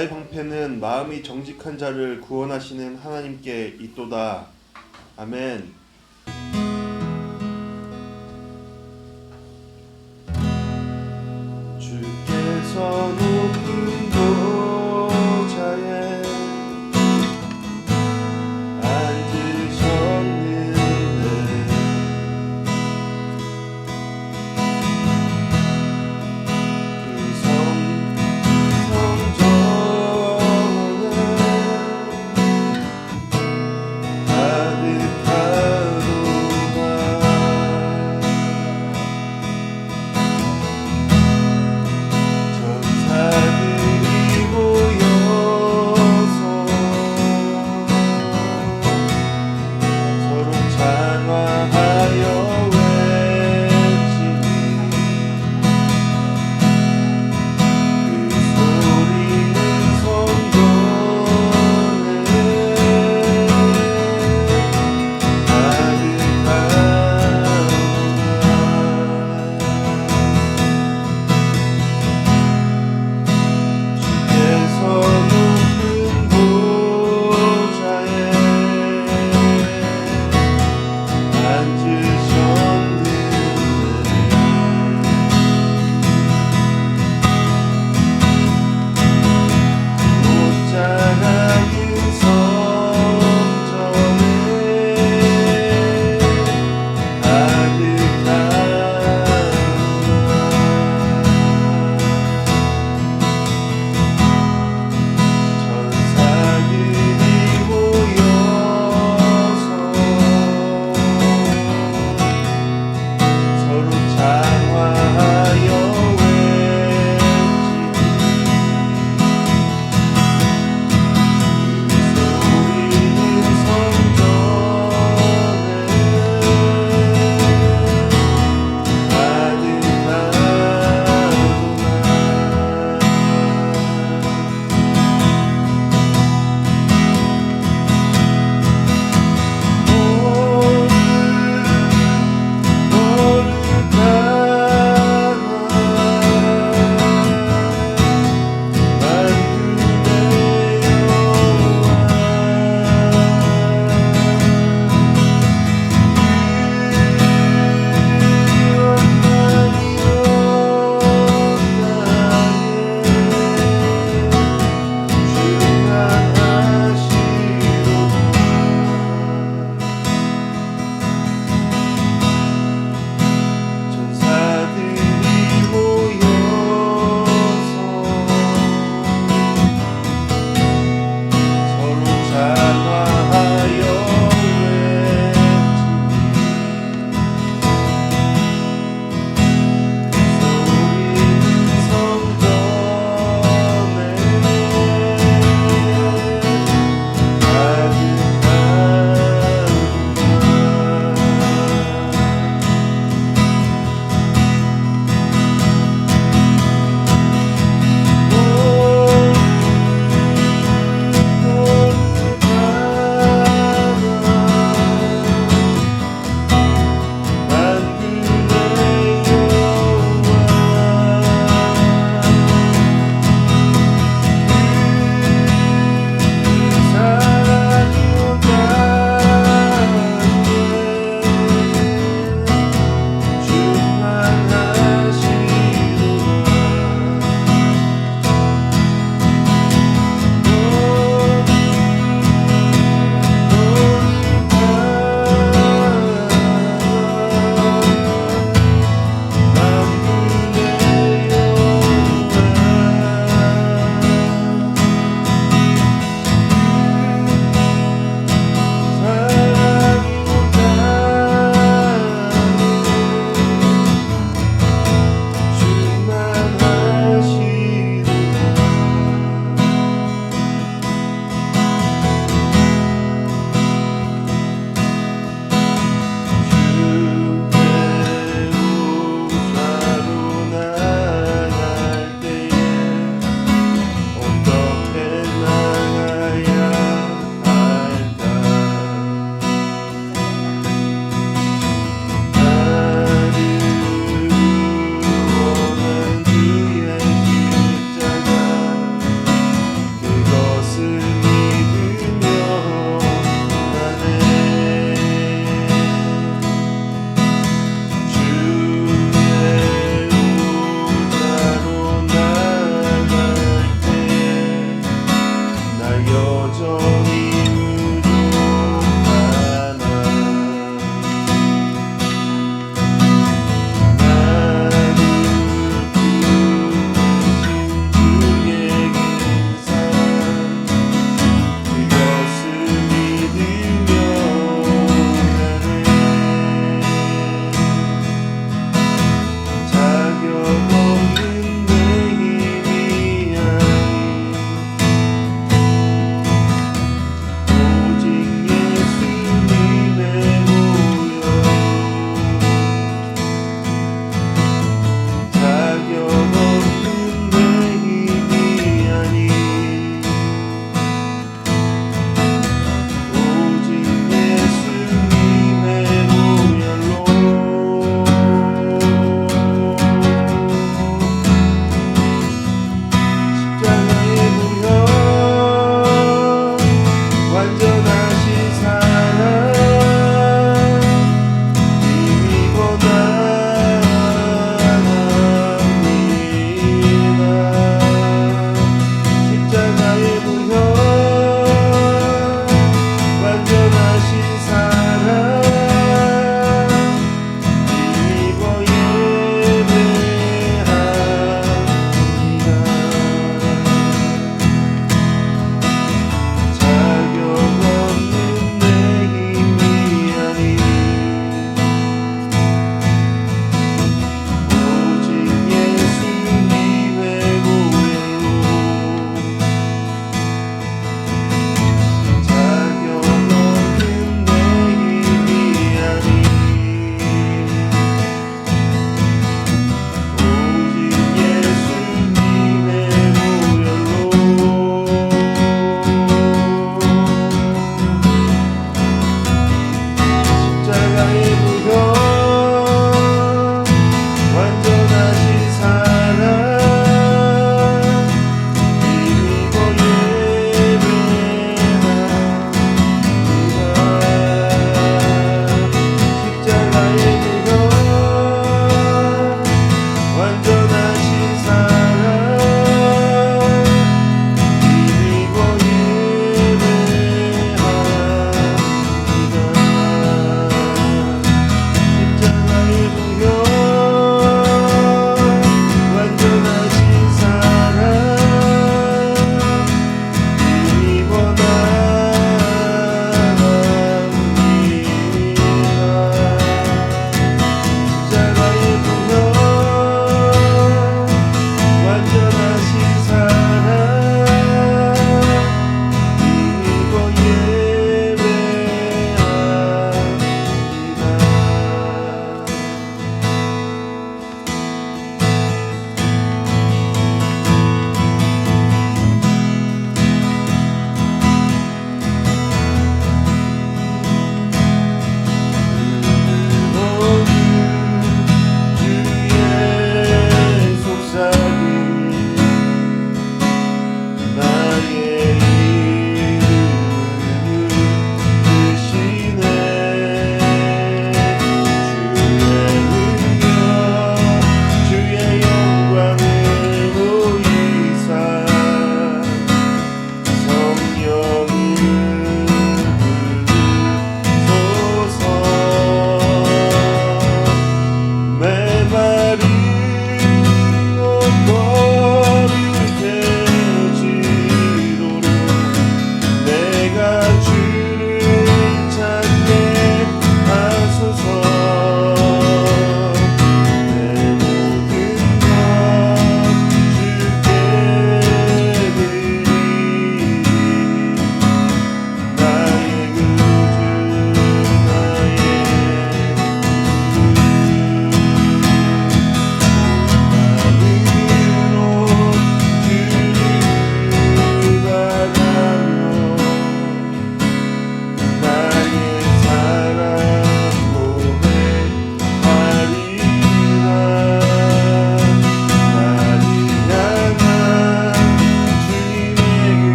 나의 방패는 마음이 정직한 자를 구원하시는 하나님께 있도다. 아멘. 주께서 높은 보좌에 앉으셨는데 천사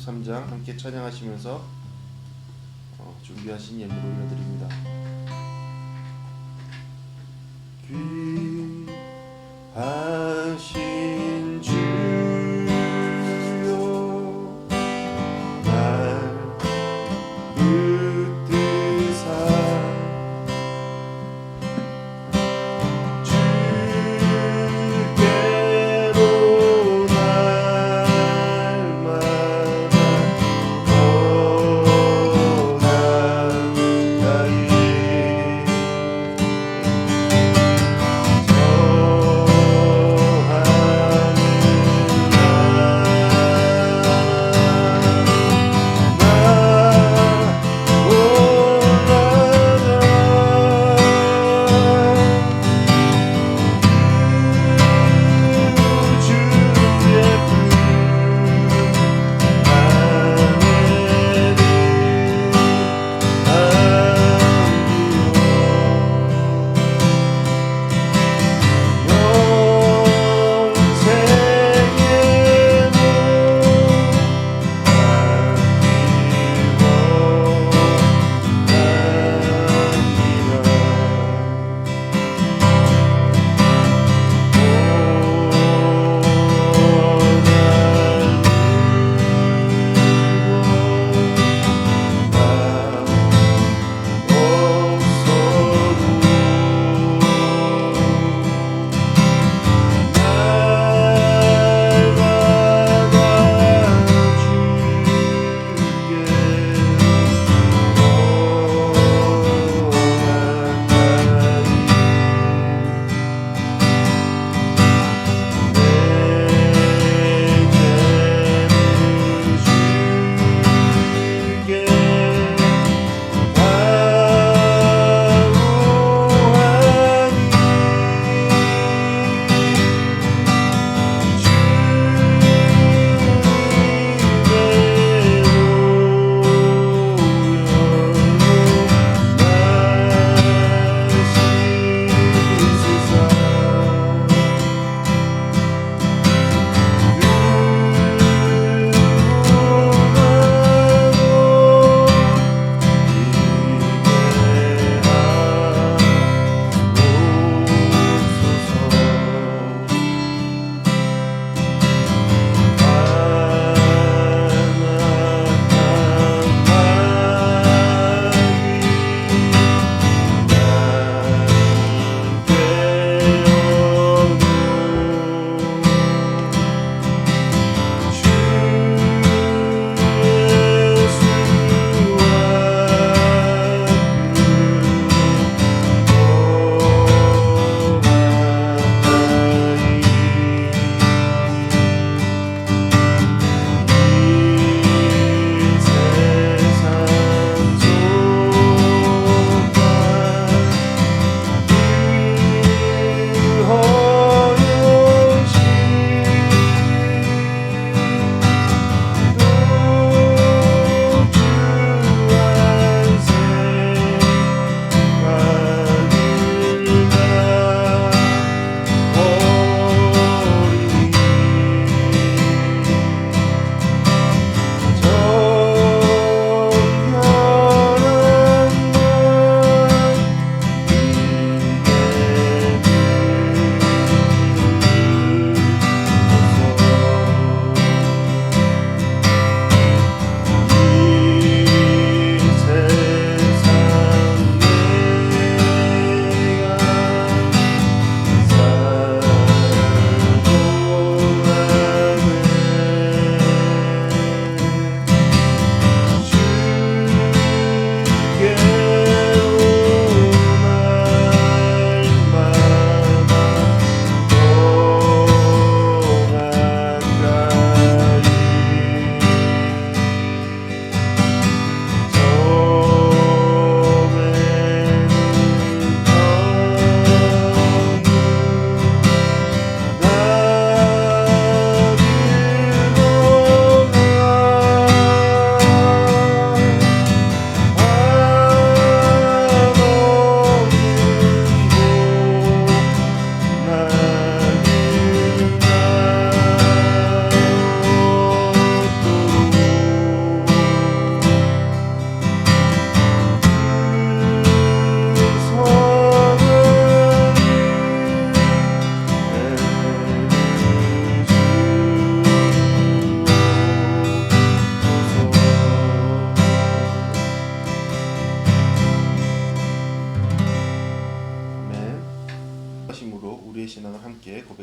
33장 함께 찬양하시면서 준비하신 예물을 올려드립니다. 귀하신 주여 날 붙드사 주께로 날마다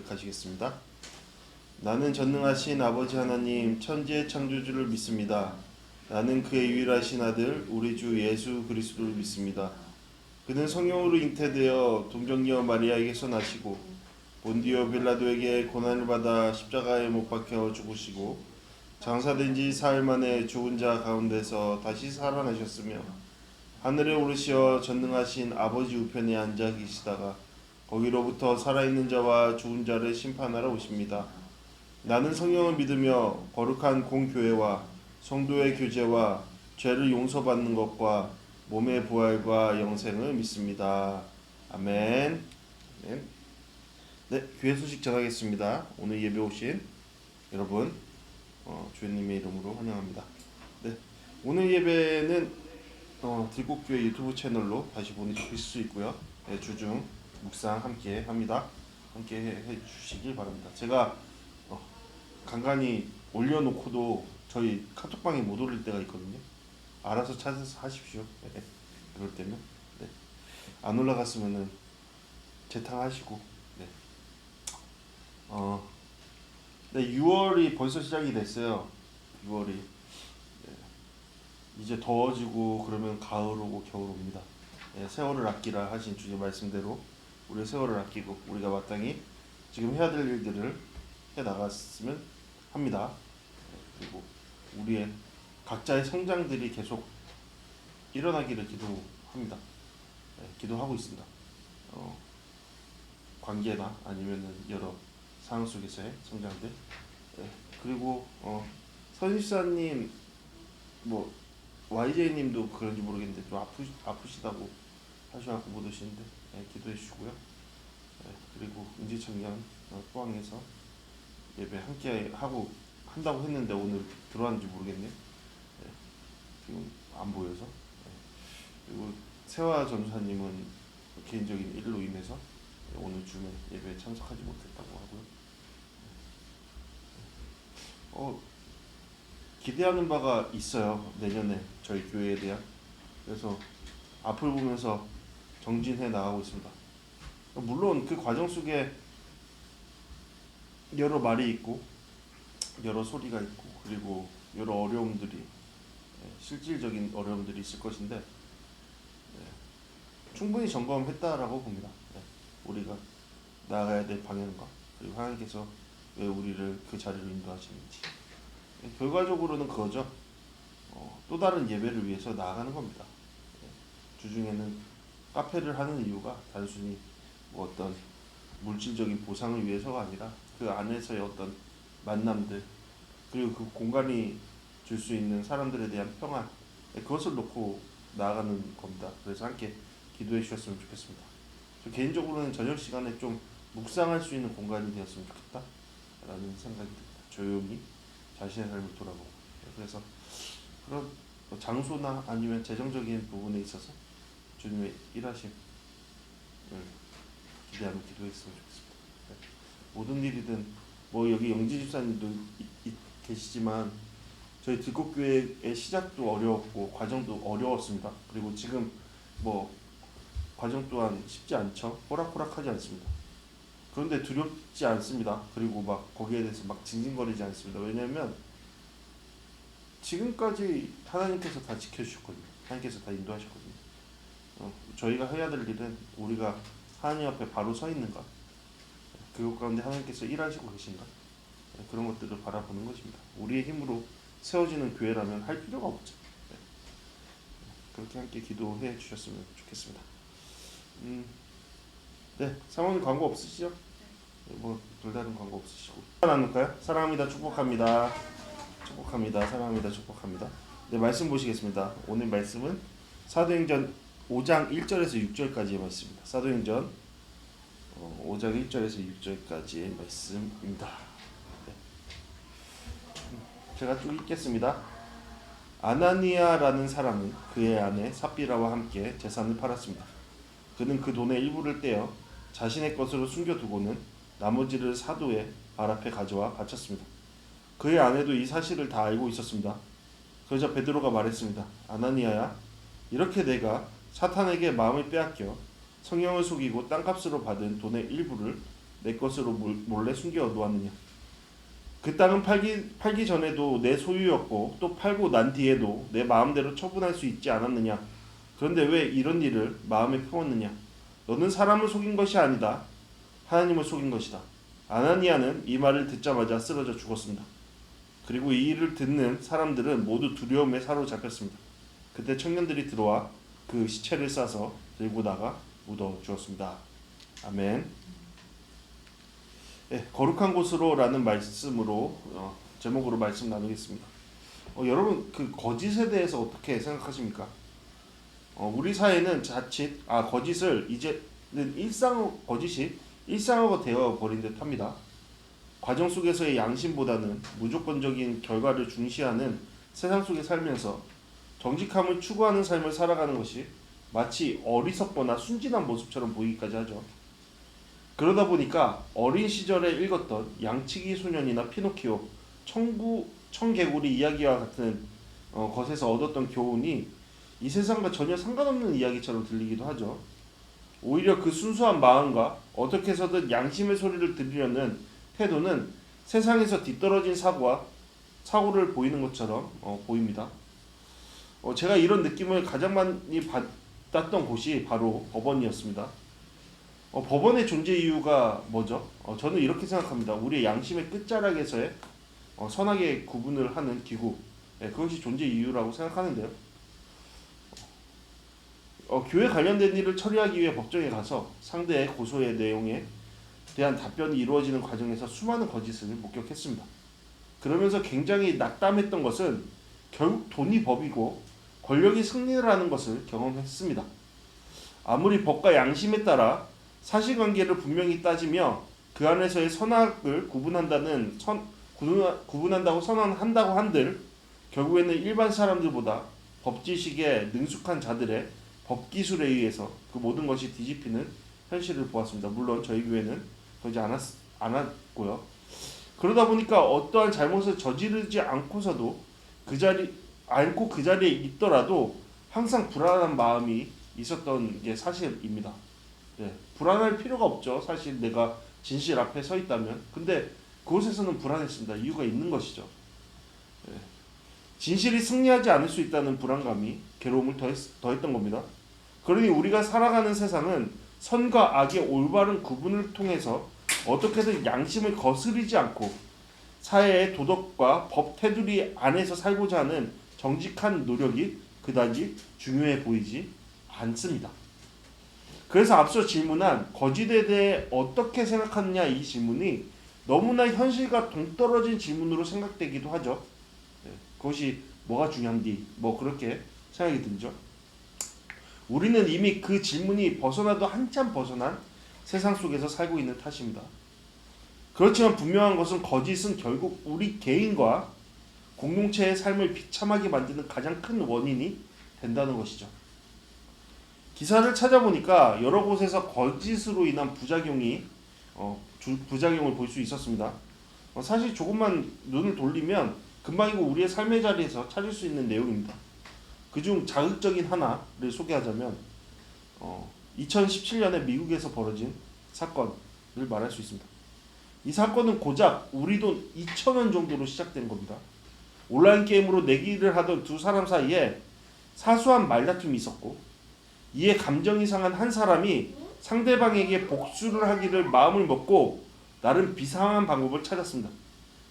고백하시겠습니다. 나는 전능하신 아버지 하나님 천지의 창조주를 믿습니다. 나는 그의 유일하신 아들 우리 주 예수 그리스도를 믿습니다. 그는 성령으로 잉태되어 동정녀 마리아에게서 나시고 본디오 빌라도에게 고난을 받아 십자가에 못 박혀 죽으시고 장사된 지 사흘 만에 죽은 자 가운데서 다시 살아나셨으며 하늘에 오르시어 전능하신 아버지 우편에 앉아 계시다가 거기로부터 살아있는 자와 죽은 자를 심판하러 오십니다. 나는 성령을 믿으며 거룩한 공교회와 성도의 교제와 죄를 용서받는 것과 몸의 부활과 영생을 믿습니다. 아멘. 네, 교회 소식 전하겠습니다. 오늘 예배 오신 여러분 주님의 이름으로 환영합니다. 네, 오늘 예배는 들국교회 유튜브 채널로 다시 보실 수 있고요. 네, 주중 묵상 함께 합니다. 함께 해주시길 바랍니다. 제가 간간히 올려놓고도 저희 카톡방에 못 올릴 때가 있거든요. 알아서 찾아서 하십시오. 네, 그럴 때는 안 올라갔으면은 재탕하시고. 네, 6월이 벌써 시작이 됐어요. 6월이 이제 더워지고 그러면 가을 오고 겨울 옵니다. 세월을 아끼라 하신 주님 말씀대로 우리 세월을 아끼고 우리가 마땅히 지금 해야 될 일들을 해 나갔으면 합니다. 그리고 우리의 각자의 성장들이 계속 일어나기를 기도합니다. 기도하고 있습니다. 관계나 아니면은 여러 상황 속에서의 성장들. 그리고 선집사님 뭐 YJ님도 그런지 모르겠는데 좀 아프시다고 하셔갖고 못 오시는데 기도해 주시고요. 그리고 은지청년 포항에서 예배 함께 하고 한다고 했는데 오늘 들어왔는지 모르겠네요. 지금 안 보여서. 그리고 세화 전사님은 개인적인 일로 인해서 오늘 주말 예배에 참석하지 못했다고 하고요. 기대하는 바가 있어요. 내년에 저희 교회에 대한. 그래서 앞을 보면서 정진해 나가고 있습니다. 물론 그 과정 속에 여러 말이 있고 여러 소리가 있고 그리고 여러 어려움들이 실질적인 어려움들이 있을 것인데 충분히 점검했다라고 봅니다. 우리가 나아가야 될 방향과 그리고 하나님께서 왜 우리를 그 자리로 인도하시는지 결과적으로는 그거죠. 또 다른 예배를 위해서 나아가는 겁니다. 주중에는 카페를 하는 이유가 단순히 뭐 어떤 물질적인 보상을 위해서가 아니라 그 안에서의 어떤 만남들 그리고 그 공간이 줄 수 있는 사람들에 대한 평안 그것을 놓고 나아가는 겁니다. 그래서 함께 기도해 주셨으면 좋겠습니다. 저 개인적으로는 저녁 시간에 좀 묵상할 수 있는 공간이 되었으면 좋겠다라는 생각이 듭니다. 조용히 자신의 삶을 돌아보고 그래서 그런 장소나 아니면 재정적인 부분에 있어서 주님의 일하심을 기대하며 기도했으면 좋겠습니다. 모든 일이든 뭐 여기 영지 집사님도 계시지만 저희 들국교회의 시작도 어려웠고 과정도 어려웠습니다. 그리고 지금 뭐 과정 또한 쉽지 않죠. 호락호락하지 않습니다. 그런데 두렵지 않습니다. 그리고 막 거기에 대해서 막 징징거리지 않습니다. 왜냐하면 지금까지 하나님께서 다 지켜주셨거든요. 하나님께서 다 인도하셨거든요. 저희가 해야 될 일은 우리가 하나님 앞에 바로 서 있는가, 그것 가운데 하나님께서 일하시고 계신가, 그런 것들을 바라보는 것입니다. 우리의 힘으로 세워지는 교회라면 할 필요가 없죠. 그렇게 함께 기도해 주셨으면 좋겠습니다. 네, 사모님 광고 없으시죠? 뭐 별다른 광고 없으시고 나눌까요? 사랑합니다. 축복합니다. 축복합니다. 사랑합니다. 축복합니다. 네, 말씀 보시겠습니다. 오늘 말씀은 사도행전 5장 1절에서 6절까지의 말씀입니다. 사도행전 5장 1절에서 6절까지의 말씀입니다. 네. 제가 쭉 읽겠습니다. 아나니아라는 사람은 그의 아내 삽비라와 함께 재산을 팔았습니다. 그는 그 돈의 일부를 떼어 자신의 것으로 숨겨두고는 나머지를 사도의 발 앞에 가져와 바쳤습니다. 그의 아내도 이 사실을 다 알고 있었습니다. 그러자 베드로가 말했습니다. 아나니아야, 이렇게 내가 사탄에게 마음을 빼앗겨 성령을 속이고 땅값으로 받은 돈의 일부를 내 것으로 몰래 숨겨 놓았느냐? 그 땅은 팔기 전에도 내 소유였고 또 팔고 난 뒤에도 내 마음대로 처분할 수 있지 않았느냐? 그런데 왜 이런 일을 마음에 품었느냐? 너는 사람을 속인 것이 아니다. 하나님을 속인 것이다. 아나니아는 이 말을 듣자마자 쓰러져 죽었습니다. 그리고 이 일을 듣는 사람들은 모두 두려움에 사로잡혔습니다. 그때 청년들이 들어와 그 시체를 싸서 들고 나가 묻어 주었습니다. 아멘. 거룩한 곳으로라는 말씀으로 제목으로 말씀 나누겠습니다. 여러분 그 거짓에 대해서 어떻게 생각하십니까? 우리 사회는 자칫 거짓을 이제는 거짓이 일상화가 되어 버린 듯합니다. 과정 속에서의 양심보다는 무조건적인 결과를 중시하는 세상 속에 살면서 정직함을 추구하는 삶을 살아가는 것이 마치 어리석거나 순진한 모습처럼 보이기까지 하죠. 그러다 보니까 어린 시절에 읽었던 양치기 소년이나 피노키오, 청개구리 이야기와 같은 것에서 얻었던 교훈이 이 세상과 전혀 상관없는 이야기처럼 들리기도 하죠. 오히려 그 순수한 마음과 어떻게 해서든 양심의 소리를 들으려는 태도는 세상에서 뒤떨어진 사고를 보이는 것처럼 보입니다. 제가 이런 느낌을 가장 많이 받았던 곳이 바로 법원이었습니다. 법원의 존재 이유가 뭐죠? 저는 이렇게 생각합니다. 우리의 양심의 끝자락에서의 선악의 구분을 하는 기구, 그것이 존재 이유라고 생각하는데요. 교회 관련된 일을 처리하기 위해 법정에 가서 상대의 고소의 내용에 대한 답변이 이루어지는 과정에서 수많은 거짓을 목격했습니다. 그러면서 굉장히 낙담했던 것은 결국 돈이 법이고 권력이 승리를 하는 것을 경험했습니다. 아무리 법과 양심에 따라 사실관계를 분명히 따지며 그 안에서의 선악을 구분한다고 선언한다고 한들 결국에는 일반 사람들보다 법지식에 능숙한 자들의 법기술에 의해서 그 모든 것이 뒤집히는 현실을 보았습니다. 물론 저희 교회는 그러지 않았고요. 그러다 보니까 어떠한 잘못을 저지르지 않고서도 그 자리에 있더라도 항상 불안한 마음이 있었던 게 사실입니다. 불안할 필요가 없죠. 사실 내가 진실 앞에 서 있다면. 근데 그곳에서는 불안했습니다. 이유가 있는 것이죠. 진실이 승리하지 않을 수 있다는 불안감이 괴로움을 더했던 겁니다. 그러니 우리가 살아가는 세상은 선과 악의 올바른 구분을 통해서 어떻게든 양심을 거스르지 않고 사회의 도덕과 법 테두리 안에서 살고자 하는 정직한 노력이 그다지 중요해 보이지 않습니다. 그래서 앞서 질문한 거짓에 대해 어떻게 생각하느냐 이 질문이 너무나 현실과 동떨어진 질문으로 생각되기도 하죠. 그것이 뭐가 중요한디? 그렇게 생각이 들죠. 우리는 이미 그 질문이 벗어나도 한참 벗어난 세상 속에서 살고 있는 탓입니다. 그렇지만 분명한 것은 거짓은 결국 우리 개인과 공동체의 삶을 비참하게 만드는 가장 큰 원인이 된다는 것이죠. 기사를 찾아보니까 여러 곳에서 거짓으로 인한 부작용을 볼 수 있었습니다. 사실 조금만 눈을 돌리면 금방 이거 우리의 삶의 자리에서 찾을 수 있는 내용입니다. 그중 자극적인 하나를 소개하자면 2017년에 미국에서 벌어진 사건을 말할 수 있습니다. 이 사건은 고작 우리 돈 2,000원 정도로 시작된 겁니다. 온라인 게임으로 내기를 하던 두 사람 사이에 사소한 말다툼이 있었고 이에 감정이 상한 한 사람이 상대방에게 복수를 하기를 마음을 먹고 나름 비상한 방법을 찾았습니다.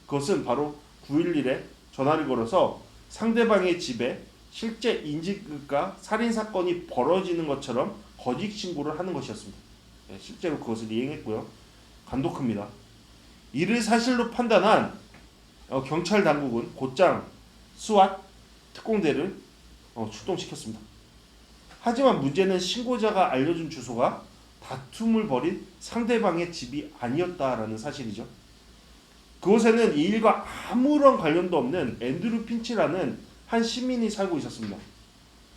그것은 바로 911에 전화를 걸어서 상대방의 집에 실제 인질극과 살인사건이 벌어지는 것처럼 거짓 신고를 하는 것이었습니다. 실제로 그것을 이행했고요. 간독합니다. 이를 사실로 판단한 경찰 당국은 곧장 스왓 특공대를 출동시켰습니다. 하지만 문제는 신고자가 알려준 주소가 다툼을 벌인 상대방의 집이 아니었다라는 사실이죠. 그곳에는 이 일과 아무런 관련도 없는 앤드류 핀치라는 한 시민이 살고 있었습니다.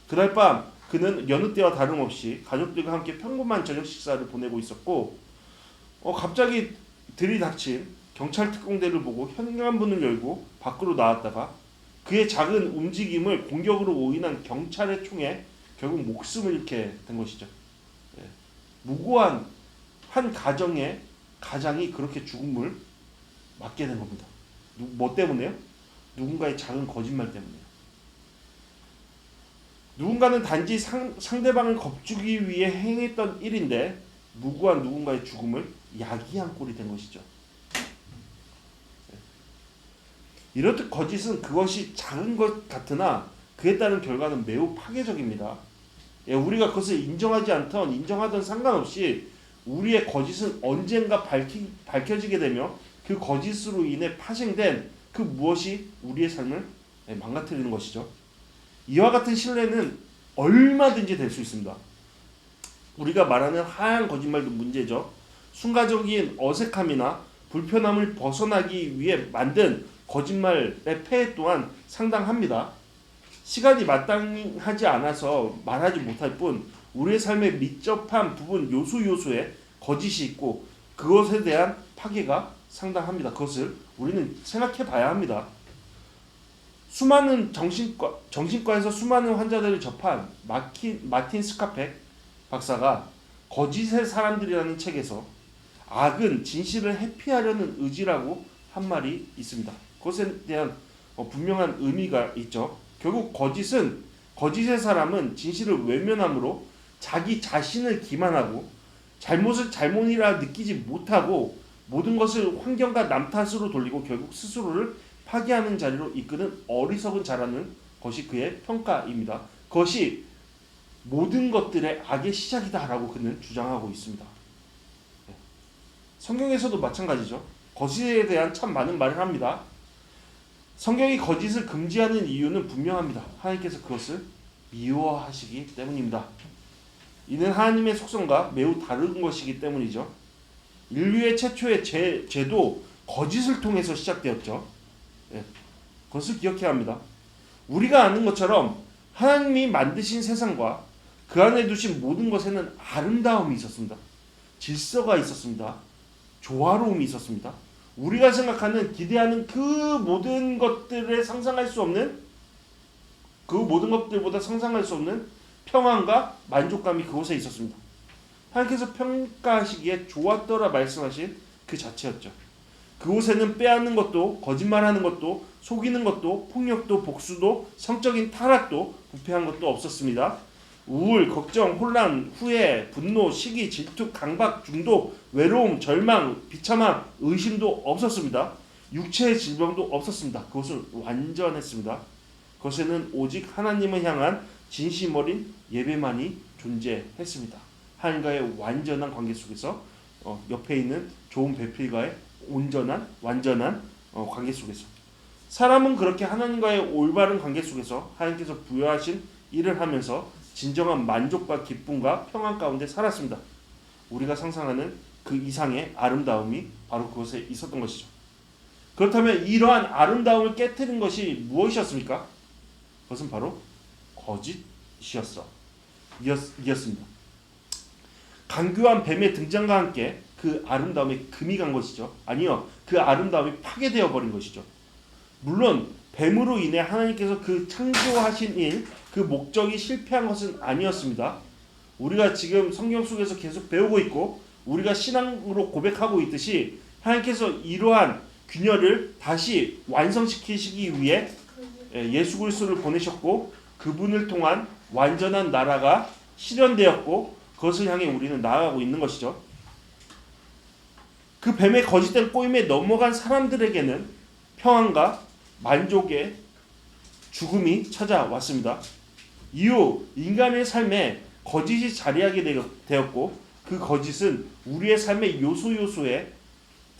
그날 밤 그는 여느 때와 다름없이 가족들과 함께 평범한 저녁 식사를 보내고 있었고 갑자기 들이닥친 경찰 특공대를 보고 현관문을 열고 밖으로 나왔다가 그의 작은 움직임을 공격으로 오인한 경찰의 총에 결국 목숨을 잃게 된 것이죠. 무고한 한 가정의 가장이 그렇게 죽음을 맞게 된 겁니다. 뭐 때문에요? 누군가의 작은 거짓말 때문에요. 누군가는 단지 상대방을 겁주기 위해 행했던 일인데 무고한 누군가의 죽음을 야기한 꼴이 된 것이죠. 이렇듯 거짓은 그것이 작은 것 같으나 그에 따른 결과는 매우 파괴적입니다. 우리가 그것을 인정하지 않던 인정하던 상관없이 우리의 거짓은 언젠가 밝혀지게 되며 그 거짓으로 인해 파생된 그 무엇이 우리의 삶을 망가뜨리는 것이죠. 이와 같은 신뢰는 얼마든지 될 수 있습니다. 우리가 말하는 하얀 거짓말도 문제죠. 순간적인 어색함이나 불편함을 벗어나기 위해 만든 거짓말의 폐해 또한 상당합니다. 시간이 마땅하지 않아서 말하지 못할 뿐 우리의 삶에 밀접한 부분 요소에 거짓이 있고 그것에 대한 파괴가 상당합니다. 그것을 우리는 생각해 봐야 합니다. 수많은 정신과에서 수많은 환자들을 접한 마틴 스카펙 박사가 거짓의 사람들이라는 책에서 악은 진실을 회피하려는 의지라고 한 말이 있습니다. 그것에 대한 분명한 의미가 있죠. 결국 거짓의 사람은 진실을 외면함으로 자기 자신을 기만하고 잘못을 잘못이라 느끼지 못하고 모든 것을 환경과 남 탓으로 돌리고 결국 스스로를 파괴하는 자리로 이끄는 어리석은 자라는 것이 그의 평가입니다. 그것이 모든 것들의 악의 시작이다라고 그는 주장하고 있습니다. 성경에서도 마찬가지죠. 거짓에 대한 참 많은 말을 합니다. 성경이 거짓을 금지하는 이유는 분명합니다. 하나님께서 그것을 미워하시기 때문입니다. 이는 하나님의 속성과 매우 다른 것이기 때문이죠. 인류의 최초의 죄도 거짓을 통해서 시작되었죠. 그것을 기억해야 합니다. 우리가 아는 것처럼 하나님이 만드신 세상과 그 안에 두신 모든 것에는 아름다움이 있었습니다. 질서가 있었습니다. 조화로움이 있었습니다. 우리가 생각하는 기대하는 그 모든 것들에 상상할 수 없는 그 모든 것들보다 상상할 수 없는 평안과 만족감이 그곳에 있었습니다. 하나님께서 평가하시기에 좋았더라 말씀하신 그 자체였죠. 그곳에는 빼앗는 것도 거짓말하는 것도 속이는 것도 폭력도 복수도 성적인 타락도 부패한 것도 없었습니다. 우울, 걱정, 혼란, 후회, 분노, 시기, 질투, 강박, 중독, 외로움, 절망, 비참함, 의심도 없었습니다. 육체의 질병도 없었습니다. 그것은 완전했습니다. 그것에는 오직 하나님을 향한 진심 어린 예배만이 존재했습니다. 하나님과의 완전한 관계 속에서 옆에 있는 좋은 배필과의 온전한 완전한 관계 속에서 사람은 그렇게 하나님과의 올바른 관계 속에서 하나님께서 부여하신 일을 하면서 진정한 만족과 기쁨과 평안 가운데 살았습니다. 우리가 상상하는 그 이상의 아름다움이 바로 그것에 있었던 것이죠. 그렇다면 이러한 아름다움을 깨트린 것이 무엇이었습니까? 그것은 바로 거짓이었습니다. 강교한 뱀의 등장과 함께 그 아름다움에 금이 간 것이죠. 아니요, 그 아름다움이 파괴되어 버린 것이죠. 물론 뱀으로 인해 하나님께서 그 창조하신 일, 그 목적이 실패한 것은 아니었습니다. 우리가 지금 성경 속에서 계속 배우고 있고 우리가 신앙으로 고백하고 있듯이 하나님께서 이러한 균열을 다시 완성시키시기 위해 예수 그리스도를 보내셨고 그분을 통한 완전한 나라가 실현되었고 그것을 향해 우리는 나아가고 있는 것이죠. 그 뱀의 거짓된 꼬임에 넘어간 사람들에게는 평안과 만족의 죽음이 찾아왔습니다. 이후 인간의 삶에 거짓이 자리하게 되었고 그 거짓은 우리의 삶의 요소에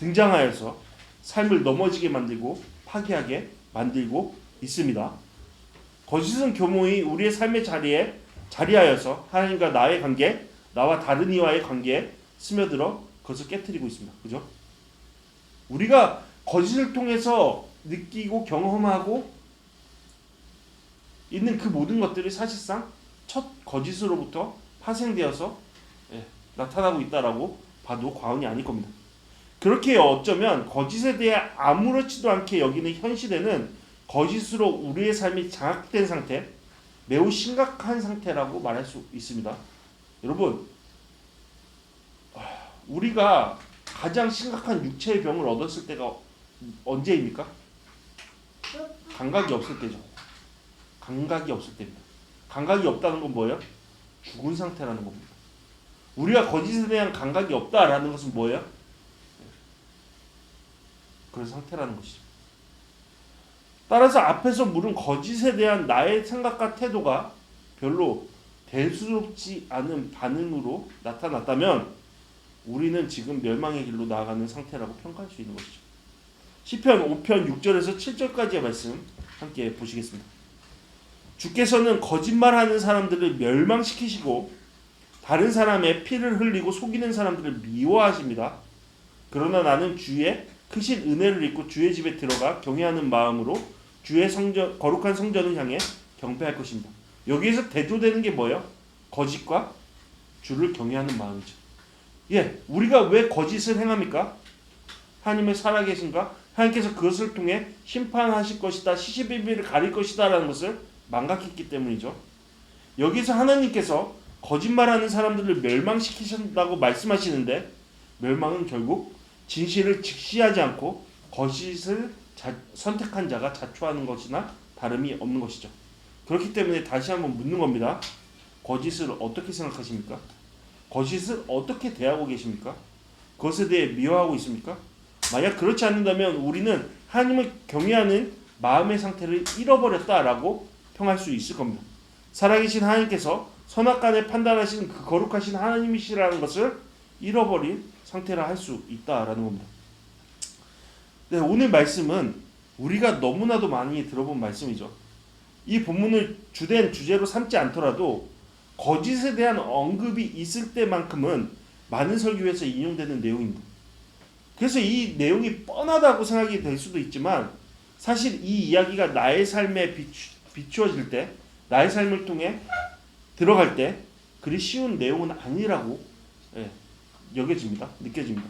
등장하여서 삶을 넘어지게 만들고 파괴하게 만들고 있습니다. 거짓은 교묘히 우리의 삶의 자리에 자리하여서 하나님과 나의 관계, 나와 다른 이와의 관계에 스며들어 그것을 깨트리고 있습니다. 그죠? 우리가 거짓을 통해서 느끼고 경험하고 있는 그 모든 것들이 사실상 첫 거짓으로부터 파생되어서 나타나고 있다라고 봐도 과언이 아닐 겁니다. 그렇게 어쩌면 거짓에 대해 아무렇지도 않게 여기는 현 시대는 거짓으로 우리의 삶이 장악된 상태, 매우 심각한 상태라고 말할 수 있습니다. 여러분, 우리가 가장 심각한 육체의 병을 얻었을 때가 언제입니까? 감각이 없을 때죠. 감각이 없을 때입니다. 감각이 없다는 건 뭐예요? 죽은 상태라는 겁니다. 우리가 거짓에 대한 감각이 없다라는 것은 뭐예요? 그런 상태라는 것이죠. 따라서 앞에서 물은 거짓에 대한 나의 생각과 태도가 별로 대수롭지 않은 반응으로 나타났다면 우리는 지금 멸망의 길로 나아가는 상태라고 평가할 수 있는 것이죠. 시편 5편 6절에서 7절까지의 말씀 함께 보시겠습니다. 주께서는 거짓말하는 사람들을 멸망시키시고 다른 사람의 피를 흘리고 속이는 사람들을 미워하십니다. 그러나 나는 주의 크신 은혜를 입고 주의 집에 들어가 경외하는 마음으로 주의 성전, 거룩한 성전을 향해 경배할 것입니다. 여기에서 대조되는 게 뭐예요? 거짓과 주를 경외하는 마음이죠. 우리가 왜 거짓을 행합니까? 하나님의 살아계신가? 하나님께서 그것을 통해 심판하실 것이다, 시시비비를 가릴 것이다 라는 것을 망각했기 때문이죠. 여기서 하나님께서 거짓말하는 사람들을 멸망시키신다고 말씀하시는데 멸망은 결국 진실을 직시하지 않고 거짓을 선택한 자가 자초하는 것이나 다름이 없는 것이죠. 그렇기 때문에 다시 한번 묻는 겁니다. 거짓을 어떻게 생각하십니까? 거짓을 어떻게 대하고 계십니까? 그것에 대해 미워하고 있습니까? 만약 그렇지 않는다면 우리는 하나님을 경외하는 마음의 상태를 잃어버렸다라고 평할 수 있을 겁니다. 살아계신 하나님께서 선악간에 판단하시는 그 거룩하신 하나님이시라는 것을 잃어버린 상태라 할 수 있다라는 겁니다. 네, 오늘 말씀은 우리가 너무나도 많이 들어본 말씀이죠. 이 본문을 주된 주제로 삼지 않더라도 거짓에 대한 언급이 있을 때만큼은 많은 설교에서 인용되는 내용입니다. 그래서 이 내용이 뻔하다고 생각이 될 수도 있지만 사실 이 이야기가 나의 삶에 비추어질 때, 나의 삶을 통해 들어갈 때 그리 쉬운 내용은 아니라고 여겨집니다. 느껴집니다.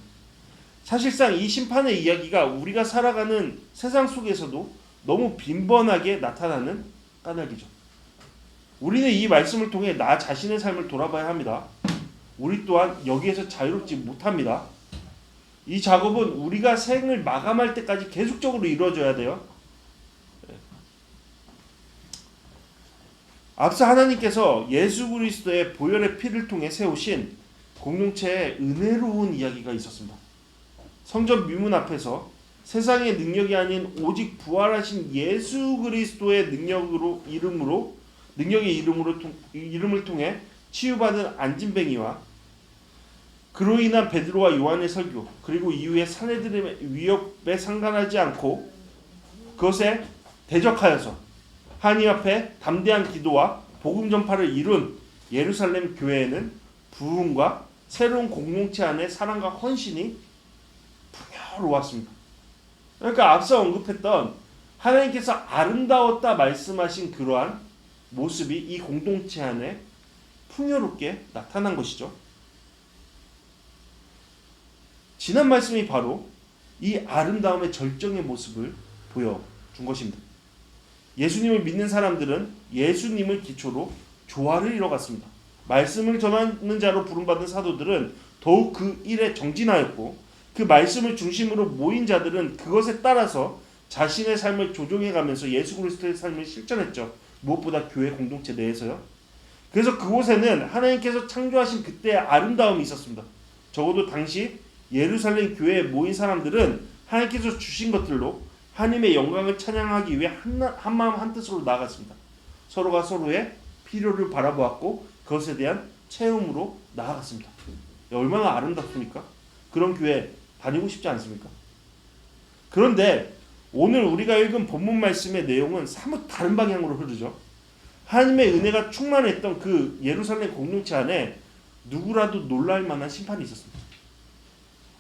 사실상 이 심판의 이야기가 우리가 살아가는 세상 속에서도 너무 빈번하게 나타나는 까닭이죠. 우리는 이 말씀을 통해 나 자신의 삶을 돌아봐야 합니다. 우리 또한 여기에서 자유롭지 못합니다. 이 작업은 우리가 생을 마감할 때까지 계속적으로 이루어져야 돼요. 앞서 하나님께서 예수 그리스도의 보혈의 피를 통해 세우신 공동체의 은혜로운 이야기가 있었습니다. 성전 미문 앞에서 세상의 능력이 아닌 오직 부활하신 예수 그리스도의 이름을 통해 치유받은 안진뱅이와 그로 인한 베드로와 요한의 설교, 그리고 이후에 사내들의 위협에 상관하지 않고 그것에 대적하여서 하나님 앞에 담대한 기도와 복음 전파를 이룬 예루살렘 교회에는 부흥과 새로운 공동체 안에 사랑과 헌신이 풍요로웠습니다. 그러니까 앞서 언급했던 하나님께서 아름다웠다 말씀하신 그러한 모습이 이 공동체 안에 풍요롭게 나타난 것이죠. 지난 말씀이 바로 이 아름다움의 절정의 모습을 보여준 것입니다. 예수님을 믿는 사람들은 예수님을 기초로 조화를 이뤄갔습니다. 말씀을 전하는 자로 부름받은 사도들은 더욱 그 일에 정진하였고 그 말씀을 중심으로 모인 자들은 그것에 따라서 자신의 삶을 조정해가면서 예수 그리스도의 삶을 실천했죠. 무엇보다 교회 공동체 내에서요. 그래서 그곳에는 하나님께서 창조하신 그때의 아름다움이 있었습니다. 적어도 당시 예루살렘 교회에 모인 사람들은 하나님께서 주신 것들로 하나님의 영광을 찬양하기 위해 한 마음 한 뜻으로 나아갔습니다. 서로가 서로의 필요를 바라보았고 그것에 대한 체험으로 나아갔습니다. 얼마나 아름답습니까? 그런 교회 다니고 싶지 않습니까? 그런데 오늘 우리가 읽은 본문 말씀의 내용은 사뭇 다른 방향으로 흐르죠. 하나님의 은혜가 충만했던 그 예루살렘 공동체 안에 누구라도 놀랄 만한 심판이 있었습니다.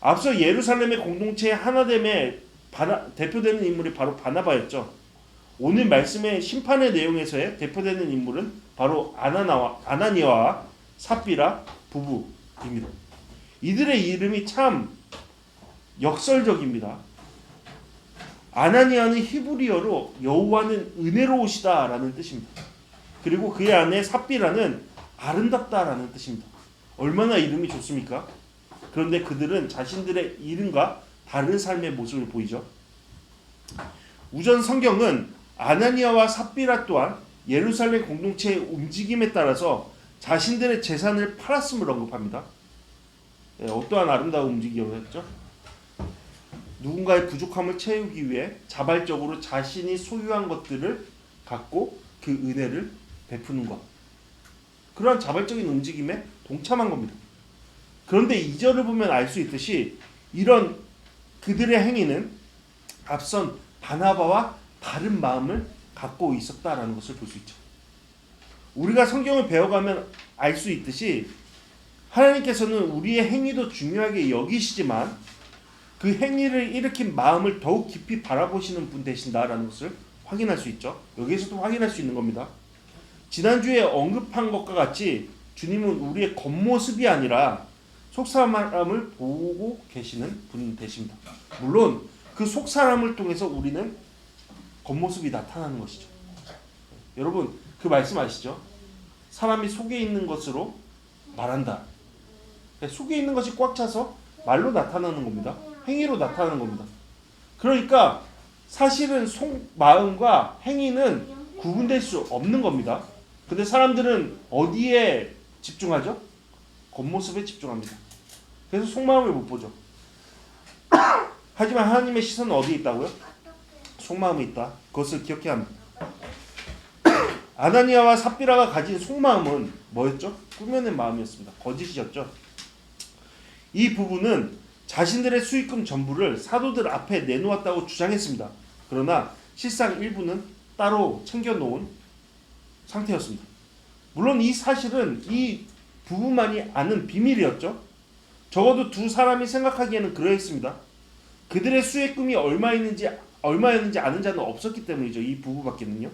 앞서 예루살렘의 공동체의 하나됨에 대표되는 인물이 바로 바나바였죠. 오늘 말씀의 심판의 내용에서의 대표되는 인물은 바로 아나니아와 삽비라 부부입니다. 이들의 이름이 참 역설적입니다. 아나니아는 히브리어로 여호와는 은혜로우시다 라는 뜻입니다. 그리고 그의 아내 삽비라는 아름답다 라는 뜻입니다. 얼마나 이름이 좋습니까? 그런데 그들은 자신들의 이름과 다른 삶의 모습을 보이죠. 우선 성경은 아나니아와 삽비라 또한 예루살렘 공동체의 움직임에 따라서 자신들의 재산을 팔았음을 언급합니다. 어떠한 아름다운 움직임이었죠? 누군가의 부족함을 채우기 위해 자발적으로 자신이 소유한 것들을 갖고 그 은혜를 베푸는 것. 그러한 자발적인 움직임에 동참한 겁니다. 그런데 2절을 보면 알 수 있듯이 이런 그들의 행위는 앞선 바나바와 다른 마음을 갖고 있었다라는 것을 볼 수 있죠. 우리가 성경을 배워가면 알 수 있듯이 하나님께서는 우리의 행위도 중요하게 여기시지만 그 행위를 일으킨 마음을 더욱 깊이 바라보시는 분 되신다라는 것을 확인할 수 있죠. 여기에서도 확인할 수 있는 겁니다. 지난주에 언급한 것과 같이 주님은 우리의 겉모습이 아니라 속사람을 보고 계시는 분 되십니다. 물론 그 속사람을 통해서 우리는 겉모습이 나타나는 것이죠. 여러분 그 말씀 아시죠? 사람이 속에 있는 것으로 말한다. 속에 있는 것이 꽉 차서 말로 나타나는 겁니다. 행위로 나타나는 겁니다. 그러니까 사실은 속마음과 행위는 구분될 수 없는 겁니다. 근데 사람들은 어디에 집중하죠? 겉모습에 집중합니다. 그래서 속마음을 못 보죠. 하지만 하나님의 시선은 어디에 있다고요? 속마음에 있다. 그것을 기억해야 합니다. 아나니아와 삽비라가 가진 속마음은 뭐였죠? 꾸며낸 마음이었습니다. 거짓이었죠. 이 부부는 자신들의 수익금 전부를 사도들 앞에 내놓았다고 주장했습니다. 그러나 실상 일부는 따로 챙겨놓은 상태였습니다. 물론 이 사실은 이 부부만이 아는 비밀이었죠. 적어도 두 사람이 생각하기에는 그러했습니다. 그들의 수익금이 얼마였는지 아는 자는 없었기 때문이죠. 이 부부밖에는요.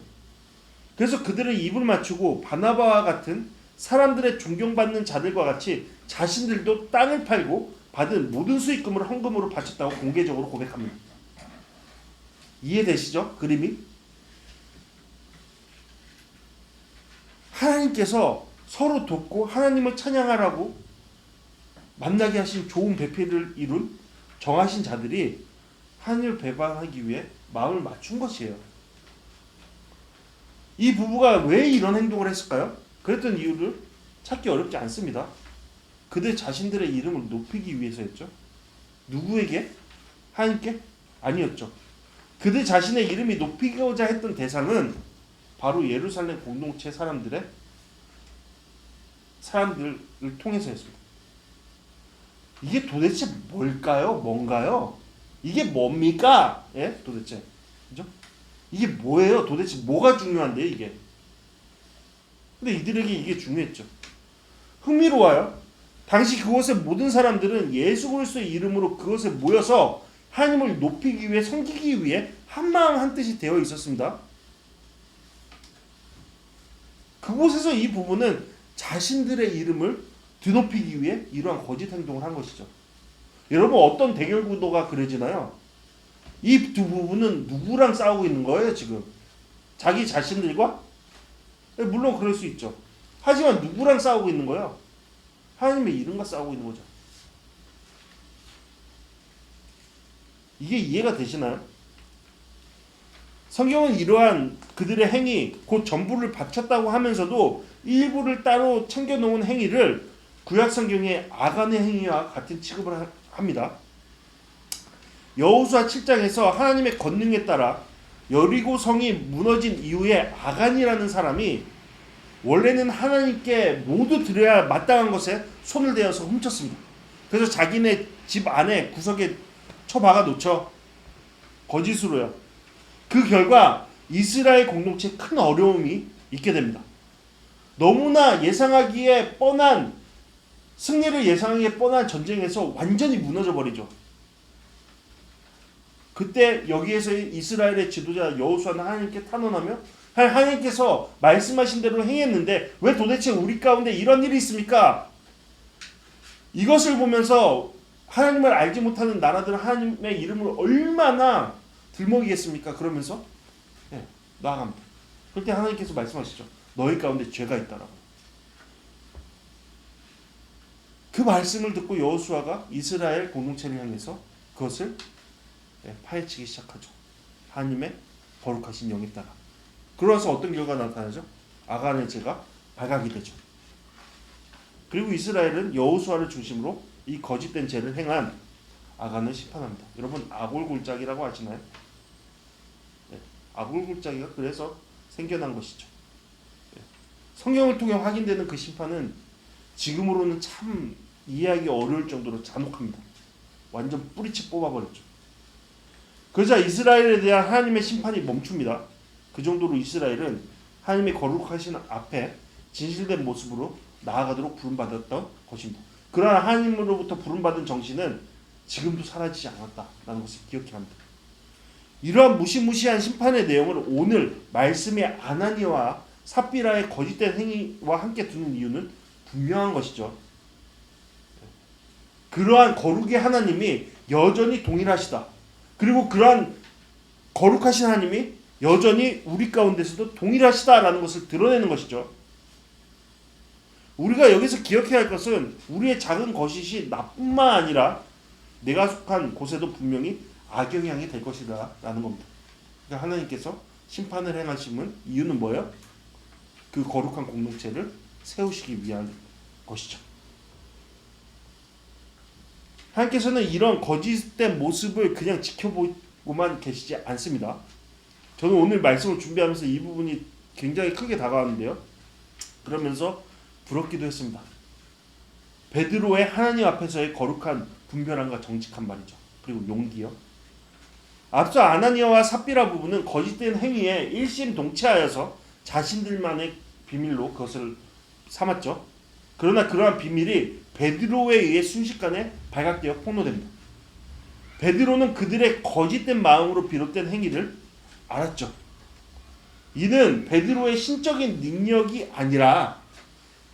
그래서 그들은 입을 맞추고 바나바와 같은 사람들의 존경받는 자들과 같이 자신들도 땅을 팔고 받은 모든 수익금을 헌금으로 바쳤다고 공개적으로 고백합니다. 이해되시죠? 그림이? 하나님께서 서로 돕고 하나님을 찬양하라고 만나게 하신 좋은 배필을 이룬 정하신 자들이 하나님을 배반하기 위해 마음을 맞춘 것이에요. 이 부부가 왜 이런 행동을 했을까요? 그랬던 이유를 찾기 어렵지 않습니다. 그들 자신들의 이름을 높이기 위해서였죠. 누구에게? 하나님께? 아니었죠. 그들 자신의 이름이 높이고자 했던 대상은 바로 예루살렘 공동체 사람들을 통해서였습니다. 이게 도대체 뭘까요? 뭔가요? 이게 뭡니까? 예? 도대체. 그죠? 이게 뭐예요? 도대체 뭐가 중요한데 이게? 근데 이들에게 이게 중요했죠. 흥미로워요. 당시 그곳의 모든 사람들은 예수 그리스도의 이름으로 그것에 모여서 하나님을 높이기 위해 섬기기 위해 한마음 한뜻이 되어 있었습니다. 그곳에서 이 부부는 자신들의 이름을 드높이기 위해 이러한 거짓 행동을 한 것이죠. 여러분 어떤 대결 구도가 그려지나요? 이 두 부부는 누구랑 싸우고 있는 거예요 지금? 자기 자신들과? 물론 그럴 수 있죠. 하지만 누구랑 싸우고 있는 거예요? 하나님의 이름과 싸우고 있는 거죠. 이게 이해가 되시나요? 성경은 이러한 그들의 행위, 곧 전부를 바쳤다고 하면서도 일부를 따로 챙겨놓은 행위를 구약 성경의 아간의 행위와 같은 취급을 합니다. 여호수아 7장에서 하나님의 권능에 따라 여리고 성이 무너진 이후에 아간이라는 사람이 원래는 하나님께 모두 드려야 마땅한 것에 손을 대어서 훔쳤습니다. 그래서 자기네 집 안에 구석에 쳐박아 놓죠. 거짓으로요. 그 결과 이스라엘 공동체에 큰 어려움이 있게 됩니다. 너무나 예상하기에 뻔한 승리를 예상하기에 뻔한 전쟁에서 완전히 무너져 버리죠. 그때 여기에서 이스라엘의 지도자 여호수아는 하나님께 탄원하며 하나님께서 말씀하신 대로 행했는데 왜 도대체 우리 가운데 이런 일이 있습니까? 이것을 보면서 하나님을 알지 못하는 나라들은 하나님의 이름을 얼마나 들먹이겠습니까? 그러면서 나아갑니다. 그럴 때 하나님께서 말씀하시죠. 너희 가운데 죄가 있다라고. 그 말씀을 듣고 여호수아가 이스라엘 공동체를 향해서 그것을 파헤치기 시작하죠. 하나님의 거룩하신 영에 따라. 그러면서 어떤 결과가 나타나죠? 아간의 죄가 발각이 되죠. 그리고 이스라엘은 여호수아를 중심으로 이 거짓된 죄를 행한 아간을 심판합니다. 여러분 아골골짜기라고 아시나요? 네, 아골골짜기가 그래서 생겨난 것이죠. 네, 성경을 통해 확인되는 그 심판은 지금으로는 참 이해하기 어려울 정도로 잔혹합니다. 완전 뿌리채 뽑아버렸죠. 그러자 이스라엘에 대한 하나님의 심판이 멈춥니다. 그 정도로 이스라엘은 하나님의 거룩하신 앞에 진실된 모습으로 나아가도록 부름받았던 것입니다. 그러나 하나님으로부터 부름받은 정신은 지금도 사라지지 않았다라는 것을 기억해야 합니다. 이러한 무시무시한 심판의 내용을 오늘 말씀의 아나니아와 삽비라의 거짓된 행위와 함께 두는 이유는 분명한 것이죠. 그러한 거룩의 하나님이 여전히 동일하시다. 그리고 그러한 거룩하신 하나님이 여전히 우리 가운데서도 동일하시다라는 것을 드러내는 것이죠. 우리가 여기서 기억해야 할 것은 우리의 작은 거짓이 나뿐만 아니라 내가 속한 곳에도 분명히 악영향이 될 것이다라는 겁니다. 그러니까 하나님께서 심판을 행하심은 이유는 뭐예요? 그 거룩한 공동체를 세우시기 위한 것이죠. 하나님께서는 이런 거짓된 모습을 그냥 지켜보고만 계시지 않습니다. 저는 오늘 말씀을 준비하면서 이 부분이 굉장히 크게 다가왔는데요. 그러면서 부럽기도 했습니다. 베드로의 하나님 앞에서의 거룩한 분별함과 정직한 말이죠. 그리고 용기요. 앞서 아나니아와 삽비라 부부는 거짓된 행위에 일심동체하여서 자신들만의 비밀로 그것을 삼았죠. 그러나 그러한 비밀이 베드로에 의해 순식간에 발각되어 폭로됩니다. 베드로는 그들의 거짓된 마음으로 비롯된 행위를 알았죠. 이는 베드로의 신적인 능력이 아니라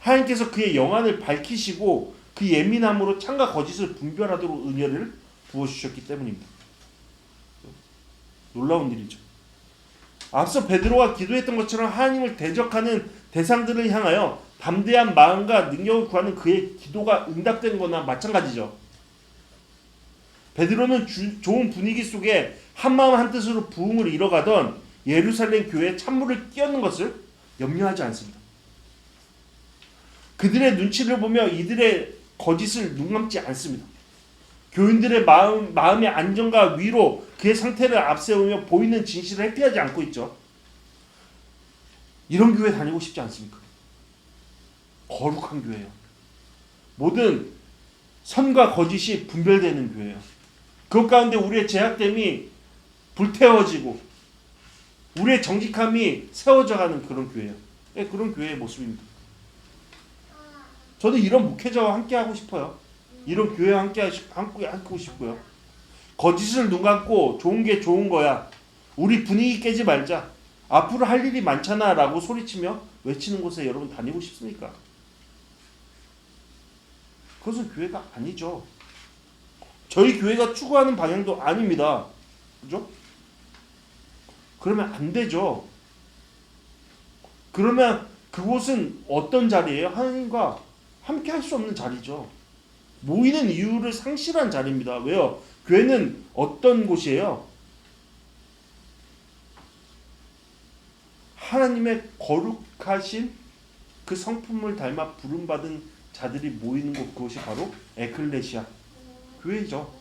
하나님께서 그의 영안을 밝히시고 그 예민함으로 참과 거짓을 분별하도록 은혜를 부어주셨기 때문입니다. 놀라운 일이죠. 앞서 베드로가 기도했던 것처럼 하나님을 대적하는 대상들을 향하여 담대한 마음과 능력을 구하는 그의 기도가 응답된 거나 마찬가지죠. 베드로는 좋은 분위기 속에 한마음 한뜻으로 부흥을 이뤄가던 예루살렘 교회에 찬물을 끼얹는 것을 염려하지 않습니다. 그들의 눈치를 보며 이들의 거짓을 눈감지 않습니다. 교인들의 마음의 안정과 위로 그의 상태를 앞세우며 보이는 진실을 회피하지 않고 있죠. 이런 교회 다니고 싶지 않습니까? 거룩한 교회예요. 모든 선과 거짓이 분별되는 교회예요. 그 가운데 우리의 죄악됨이 불태워지고 우리의 정직함이 세워져가는 그런 교회예요. 네, 그런 교회의 모습입니다. 저도 이런 목회자와 함께하고 싶어요. 이런 교회와 함께하고 싶고요. 거짓을 눈 감고 좋은 게 좋은 거야. 우리 분위기 깨지 말자. 앞으로 할 일이 많잖아 라고 소리치며 외치는 곳에 여러분 다니고 싶습니까? 그것은 교회가 아니죠. 저희 교회가 추구하는 방향도 아닙니다. 그죠? 그러면 안 되죠. 그러면 그곳은 어떤 자리예요? 하나님과 함께 할 수 없는 자리죠. 모이는 이유를 상실한 자리입니다. 왜요? 교회는 어떤 곳이에요? 하나님의 거룩하신 그 성품을 닮아 부름받은 자들이 모이는 곳, 그것이 바로 에클레시아, 교회죠.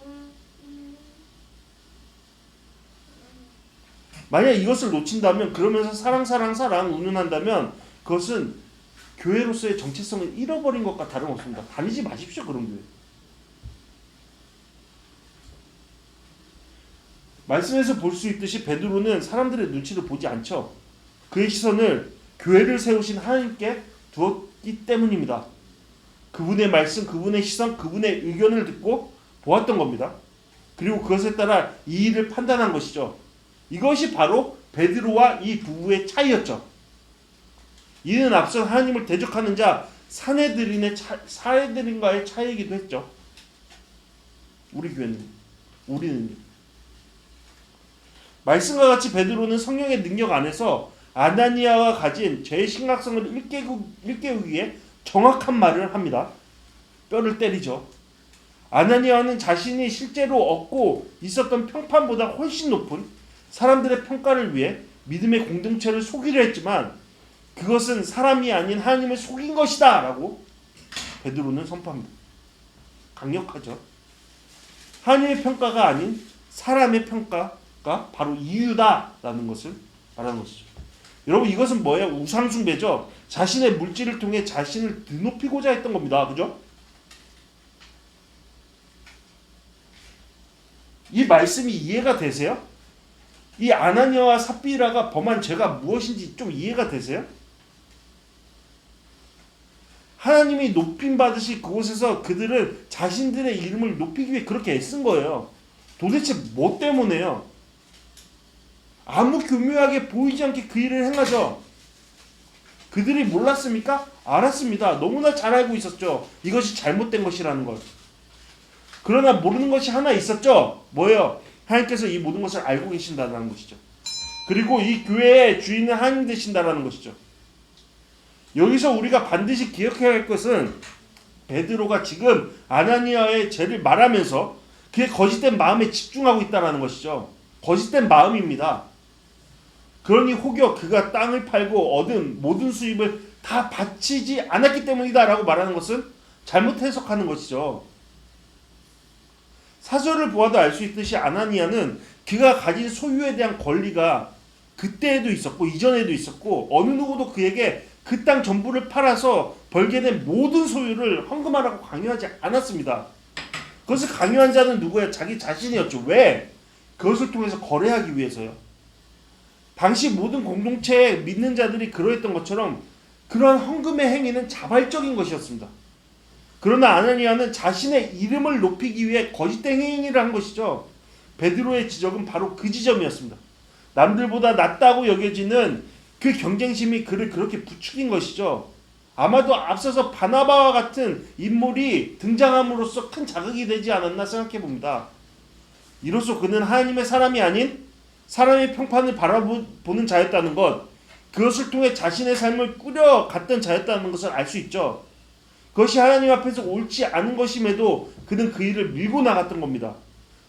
만약 이것을 놓친다면, 그러면서 사랑 운운한다면 그것은 교회로서의 정체성을 잃어버린 것과 다름없습니다. 다니지 마십시오, 그런 교회. 말씀에서 볼 수 있듯이 베드로는 사람들의 눈치를 보지 않죠. 그의 시선을 교회를 세우신 하나님께 두었기 때문입니다. 그분의 말씀, 그분의 시선, 그분의 의견을 듣고 보았던 겁니다. 그리고 그것에 따라 이 일을 판단한 것이죠. 이것이 바로 베드로와 이 부부의 차이였죠. 이는 앞서 하나님을 대적하는 자 사내들인과의 차이이기도 했죠. 우리는 말씀과 같이 베드로는 성령의 능력 안에서 아나니아와 가진 죄의 심각성을 일깨우기 위해 정확한 말을 합니다. 뼈를 때리죠. 아나니아는 자신이 실제로 얻고 있었던 평판보다 훨씬 높은 사람들의 평가를 위해 믿음의 공동체를 속이려 했지만 그것은 사람이 아닌 하나님을 속인 것이다 라고 베드로는 선포합니다. 강력하죠. 하나님의 평가가 아닌 사람의 평가가 바로 이유다라는 것을 말하는 것이죠. 여러분, 이것은 뭐예요? 우상숭배죠. 자신의 물질을 통해 자신을 드높이고자 했던 겁니다. 그죠? 이 말씀이 이해가 되세요? 이 아나니아와 삽비라가 범한 죄가 무엇인지 좀 이해가 되세요? 하나님이 높임 받으시 그곳에서 그들은 자신들의 이름을 높이기 위해 그렇게 애쓴 거예요. 도대체 뭐 때문에요? 아무 교묘하게 보이지 않게 그 일을 행하죠. 그들이 몰랐습니까? 알았습니다. 너무나 잘 알고 있었죠. 이것이 잘못된 것이라는 걸. 그러나 모르는 것이 하나 있었죠. 뭐예요? 하나님께서 이 모든 것을 알고 계신다는 것이죠. 그리고 이 교회의 주인은 하나님 되신다는 것이죠. 여기서 우리가 반드시 기억해야 할 것은 베드로가 지금 아나니아의 죄를 말하면서 그의 거짓된 마음에 집중하고 있다는 것이죠. 거짓된 마음입니다. 그러니 혹여 그가 땅을 팔고 얻은 모든 수입을 다 바치지 않았기 때문이다 라고 말하는 것은 잘못 해석하는 것이죠. 사절을 보아도 알 수 있듯이 아나니아는 그가 가진 소유에 대한 권리가 그때에도 있었고 이전에도 있었고 어느 누구도 그에게 그 땅 전부를 팔아서 벌게 된 모든 소유를 헌금하라고 강요하지 않았습니다. 그것을 강요한 자는 누구예요? 자기 자신이었죠. 왜? 그것을 통해서 거래하기 위해서요. 당시 모든 공동체에 믿는 자들이 그러했던 것처럼 그러한 헌금의 행위는 자발적인 것이었습니다. 그러나 아나니아는 자신의 이름을 높이기 위해 거짓된 행위를 한 것이죠. 베드로의 지적은 바로 그 지점이었습니다. 남들보다 낫다고 여겨지는 그 경쟁심이 그를 그렇게 부추긴 것이죠. 아마도 앞서서 바나바와 같은 인물이 등장함으로써 큰 자극이 되지 않았나 생각해 봅니다. 이로써 그는 하나님의 사람이 아닌 사람의 평판을 바라보는 자였다는 것, 그것을 통해 자신의 삶을 꾸려갔던 자였다는 것을 알 수 있죠. 그것이 하나님 앞에서 옳지 않은 것임에도 그는 그 일을 밀고 나갔던 겁니다.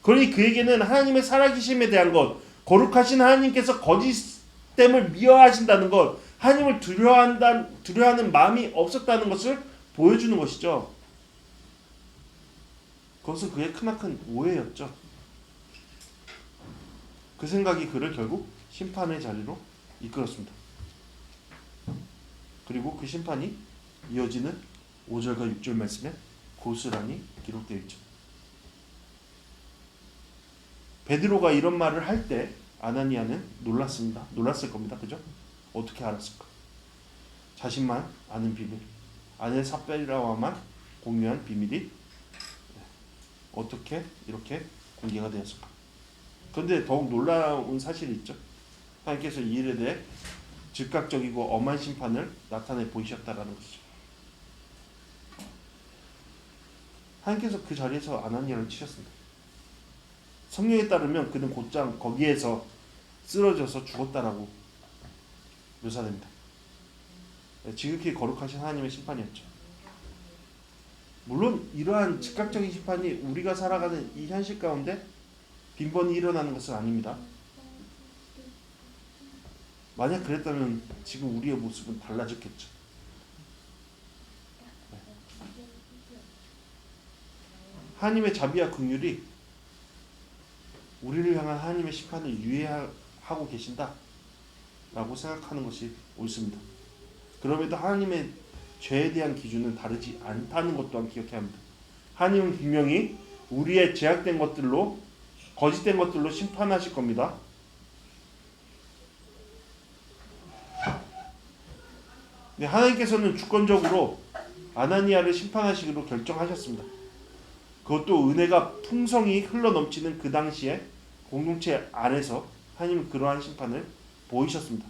그러니 그에게는 하나님의 살아계심에 대한 것, 거룩하신 하나님께서 거짓됨을 미워하신다는 것, 하나님을 두려워하는 마음이 없었다는 것을 보여주는 것이죠. 그것은 그의 크나큰 오해였죠. 그 생각이 그를 결국 심판의 자리로 이끌었습니다. 그리고 그 심판이 이어지는 5절과 6절 말씀에 고스란히 기록되어 있죠. 베드로가 이런 말을 할 때 아나니아는 놀랐습니다. 놀랐을 겁니다. 그죠? 어떻게 알았을까? 자신만 아는 비밀, 아내 삽비라와만 공유한 비밀이 어떻게 이렇게 공개가 되었을까? 그런데 더욱 놀라운 사실이 있죠. 하나님께서 이 일에 대해 즉각적이고 엄한 심판을 나타내 보이셨다라는 것이죠. 하나님께서 그 자리에서 아나니아를 치셨습니다. 성경에 따르면 그는 곧장 거기에서 쓰러져서 죽었다라고 묘사됩니다. 지극히 거룩하신 하나님의 심판이었죠. 물론 이러한 즉각적인 심판이 우리가 살아가는 이 현실 가운데 빈번히 일어나는 것은 아닙니다. 만약 그랬다면 지금 우리의 모습은 달라졌겠죠. 하나님의 자비와 긍휼이 우리를 향한 하나님의 심판을 유예하고 계신다라고 생각하는 것이 옳습니다. 그럼에도 하나님의 죄에 대한 기준은 다르지 않다는 것 또한 기억해야 합니다. 하나님은 분명히 우리의 제약된 것들로, 거짓된 것들로 심판하실 겁니다. 네, 하나님께서는 주권적으로 아나니아를 심판하시기로 결정하셨습니다. 그것도 은혜가 풍성히 흘러넘치는 그 당시에 공동체 안에서 하나님은 그러한 심판을 보이셨습니다.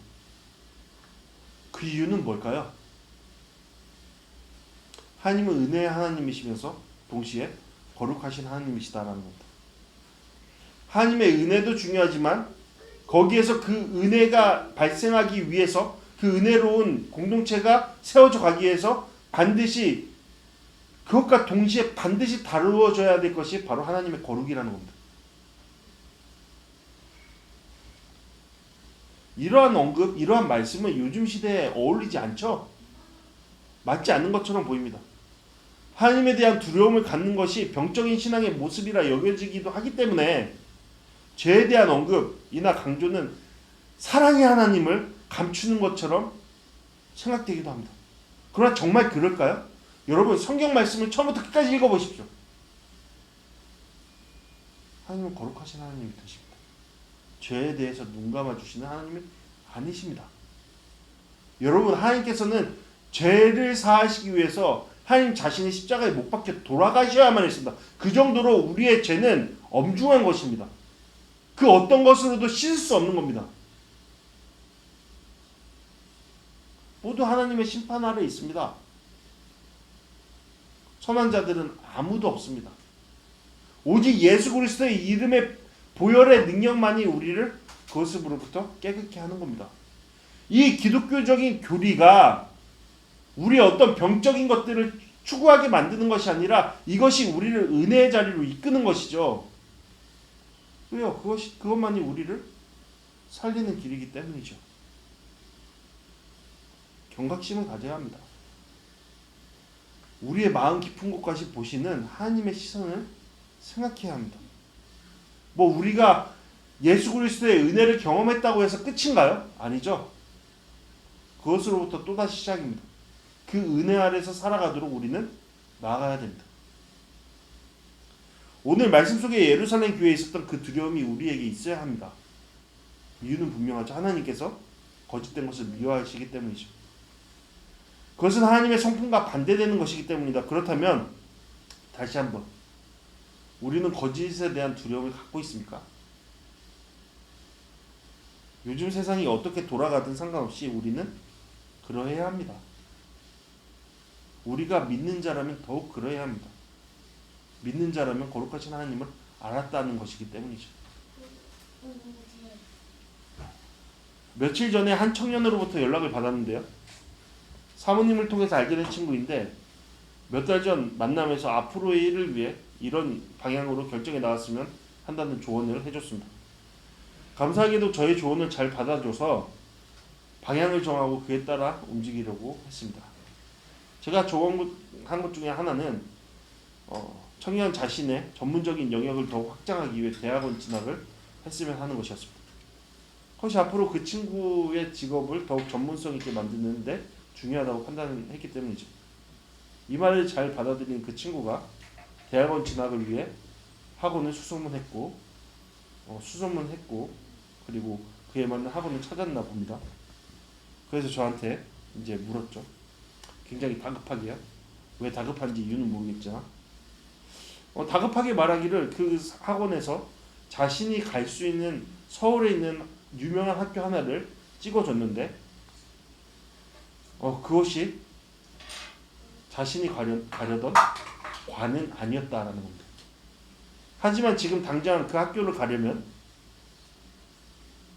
그 이유는 뭘까요? 하나님은 은혜의 하나님이시면서 동시에 거룩하신 하나님이시다라는 겁니다. 하나님의 은혜도 중요하지만 거기에서 그 은혜가 발생하기 위해서 그 은혜로운 공동체가 세워져 가기 위해서 반드시 그것과 동시에 반드시 다루어져야 될 것이 바로 하나님의 거룩이라는 겁니다. 이러한 언급, 이러한 말씀은 요즘 시대에 어울리지 않죠? 맞지 않는 것처럼 보입니다. 하나님에 대한 두려움을 갖는 것이 병적인 신앙의 모습이라 여겨지기도 하기 때문에 죄에 대한 언급이나 강조는 사랑의 하나님을 감추는 것처럼 생각되기도 합니다. 그러나 정말 그럴까요? 여러분 성경 말씀을 처음부터 끝까지 읽어보십시오. 하나님은 거룩하신 하나님이 되십니다. 죄에 대해서 눈 감아주시는 하나님은 아니십니다. 여러분 하나님께서는 죄를 사하시기 위해서 하나님 자신이 십자가에 못 박혀 돌아가셔야만 했습니다. 그 정도로 우리의 죄는 엄중한 것입니다. 그 어떤 것으로도 씻을 수 없는 겁니다. 모두 하나님의 심판 아래 있습니다. 선한 자들은 아무도 없습니다. 오직 예수 그리스도의 이름의 보혈의 능력만이 우리를 그것으로부터 깨끗게 하는 겁니다. 이 기독교적인 교리가 우리의 어떤 병적인 것들을 추구하게 만드는 것이 아니라 이것이 우리를 은혜의 자리로 이끄는 것이죠. 왜요? 그것만이 우리를 살리는 길이기 때문이죠. 경각심을 가져야 합니다. 우리의 마음 깊은 곳까지 보시는 하나님의 시선을 생각해야 합니다. 뭐 우리가 예수 그리스도의 은혜를 경험했다고 해서 끝인가요? 아니죠. 그것으로부터 또다시 시작입니다. 그 은혜 아래서 살아가도록 우리는 나아가야 됩니다. 오늘 말씀 속에 예루살렘 교회에 있었던 그 두려움이 우리에게 있어야 합니다. 이유는 분명하죠. 하나님께서 거짓된 것을 미워하시기 때문이죠. 그것은 하나님의 성품과 반대되는 것이기 때문이다. 그렇다면 다시 한번 우리는 거짓에 대한 두려움을 갖고 있습니까? 요즘 세상이 어떻게 돌아가든 상관없이 우리는 그러해야 합니다. 우리가 믿는 자라면 더욱 그러해야 합니다. 믿는 자라면 거룩하신 하나님을 알았다는 것이기 때문이죠. 며칠 전에 한 청년으로부터 연락을 받았는데요. 사모님을 통해서 알게 된 친구인데 몇 달 전 만남에서 앞으로의 일을 위해 이런 방향으로 결정해 나갔으면 한다는 조언을 해줬습니다. 감사하게도 저의 조언을 잘 받아줘서 방향을 정하고 그에 따라 움직이려고 했습니다. 제가 조언한 것 중에 하나는 청년 자신의 전문적인 영역을 더욱 확장하기 위해 대학원 진학을 했으면 하는 것이었습니다. 그것이 앞으로 그 친구의 직업을 더욱 전문성 있게 만드는 데 중요하다고 판단했기 때문이죠. 이 말을 잘 받아들인 그 친구가 대학원 진학을 위해 학원을 수소문했고 그리고 그에 맞는 학원을 찾았나 봅니다. 그래서 저한테 이제 물었죠. 굉장히 다급하게요. 왜 다급한지 이유는 모르겠지만 다급하게 말하기를 그 학원에서 자신이 갈 수 있는 서울에 있는 유명한 학교 하나를 찍어줬는데 그것이 자신이 가려던 과는 아니었다라는 겁니다. 하지만 지금 당장 그 학교를 가려면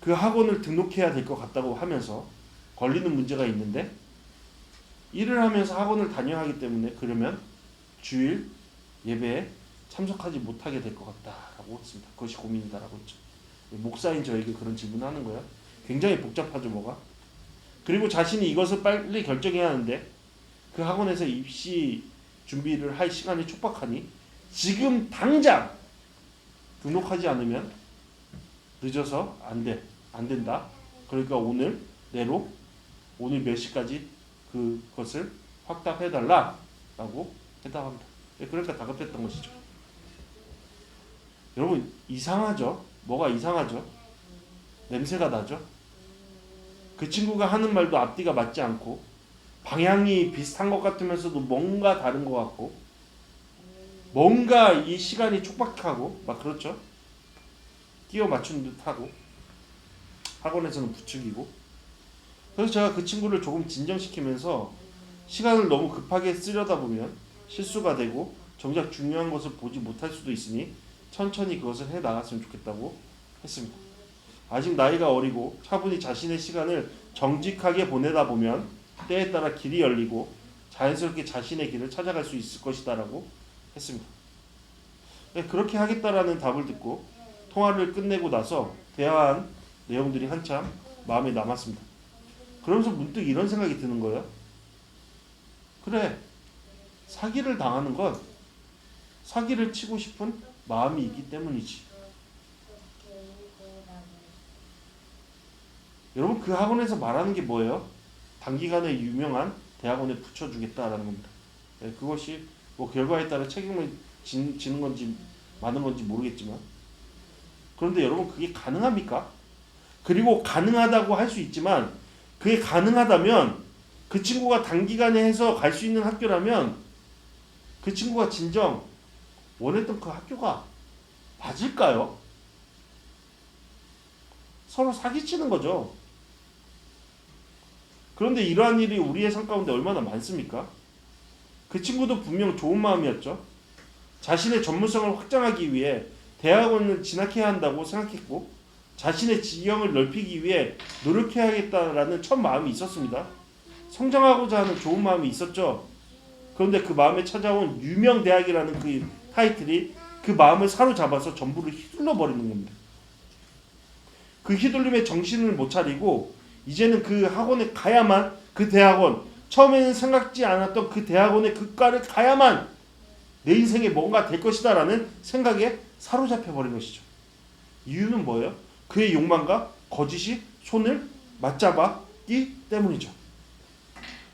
그 학원을 등록해야 될 것 같다고 하면서 걸리는 문제가 있는데 일을 하면서 학원을 다녀야 하기 때문에 그러면 주일 예배에 참석하지 못하게 될 것 같다라고 했습니다. 그것이 고민이다라고 했죠. 목사인 저에게 그런 질문을 하는 거예요. 굉장히 복잡하죠, 뭐가. 그리고 자신이 이것을 빨리 결정해야 하는데 그 학원에서 입시 준비를 할 시간이 촉박하니 지금 당장 등록하지 않으면 늦어서 안 된다. 그러니까 오늘 내로 오늘 몇 시까지 그것을 확답해달라라고 해답합니다. 그러니까 다급했던 것이죠. 여러분 이상하죠? 뭐가 이상하죠? 냄새가 나죠? 그 친구가 하는 말도 앞뒤가 맞지 않고 방향이 비슷한 것 같으면서도 뭔가 다른 것 같고 뭔가 이 시간이 촉박하고 막 그렇죠? 끼워 맞춘 듯하고 학원에서는 부추기고 그래서 제가 그 친구를 조금 진정시키면서 시간을 너무 급하게 쓰려다 보면 실수가 되고 정작 중요한 것을 보지 못할 수도 있으니 천천히 그것을 해 나갔으면 좋겠다고 했습니다. 아직 나이가 어리고 차분히 자신의 시간을 정직하게 보내다 보면 때에 따라 길이 열리고 자연스럽게 자신의 길을 찾아갈 수 있을 것이다라고 했습니다. 네, 그렇게 하겠다라는 답을 듣고 통화를 끝내고 나서 대화한 내용들이 한참 마음에 남았습니다. 그러면서 문득 이런 생각이 드는 거예요. 그래, 사기를 당하는 건 사기를 치고 싶은 마음이 있기 때문이지. 여러분, 그 학원에서 말하는 게 뭐예요? 단기간에 유명한 대학원에 붙여주겠다라는 겁니다. 네, 그것이 뭐 결과에 따라 책임을 지는 건지 많은 건지 모르겠지만, 그런데 여러분, 그게 가능합니까? 그리고 가능하다고 할 수 있지만, 그게 가능하다면 그 친구가 단기간에 해서 갈 수 있는 학교라면 그 친구가 진정 원했던 그 학교가 맞을까요? 서로 사기치는 거죠. 그런데 이러한 일이 우리의 삶 가운데 얼마나 많습니까? 그 친구도 분명 좋은 마음이었죠. 자신의 전문성을 확장하기 위해 대학원을 진학해야 한다고 생각했고, 자신의 지경을 넓히기 위해 노력해야겠다라는 첫 마음이 있었습니다. 성장하고자 하는 좋은 마음이 있었죠. 그런데 그 마음에 찾아온 유명 대학이라는 그 타이틀이 그 마음을 사로잡아서 전부를 휘둘러 버리는 겁니다. 그 휘둘림에 정신을 못 차리고 이제는 그 학원에 가야만, 그 대학원, 처음에는 생각지 않았던 그 대학원의 그 과를 가야만 내 인생에 뭔가 될 것이다 라는 생각에 사로잡혀 버린 것이죠. 이유는 뭐예요? 그의 욕망과 거짓이 손을 맞잡았기 때문이죠.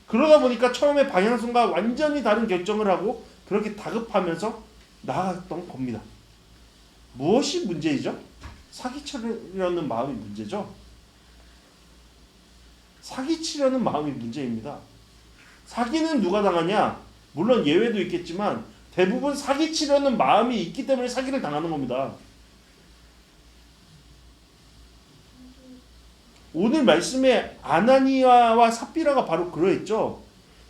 그러다 보니까 처음에 방향성과 완전히 다른 결정을 하고 그렇게 다급하면서 나아갔던 겁니다. 무엇이 문제이죠? 사기치려는 마음이 문제죠. 사기치려는 마음이 문제입니다. 사기는 누가 당하냐? 물론 예외도 있겠지만 대부분 사기치려는 마음이 있기 때문에 사기를 당하는 겁니다. 오늘 말씀에 아나니아와 삽비라가 바로 그러했죠.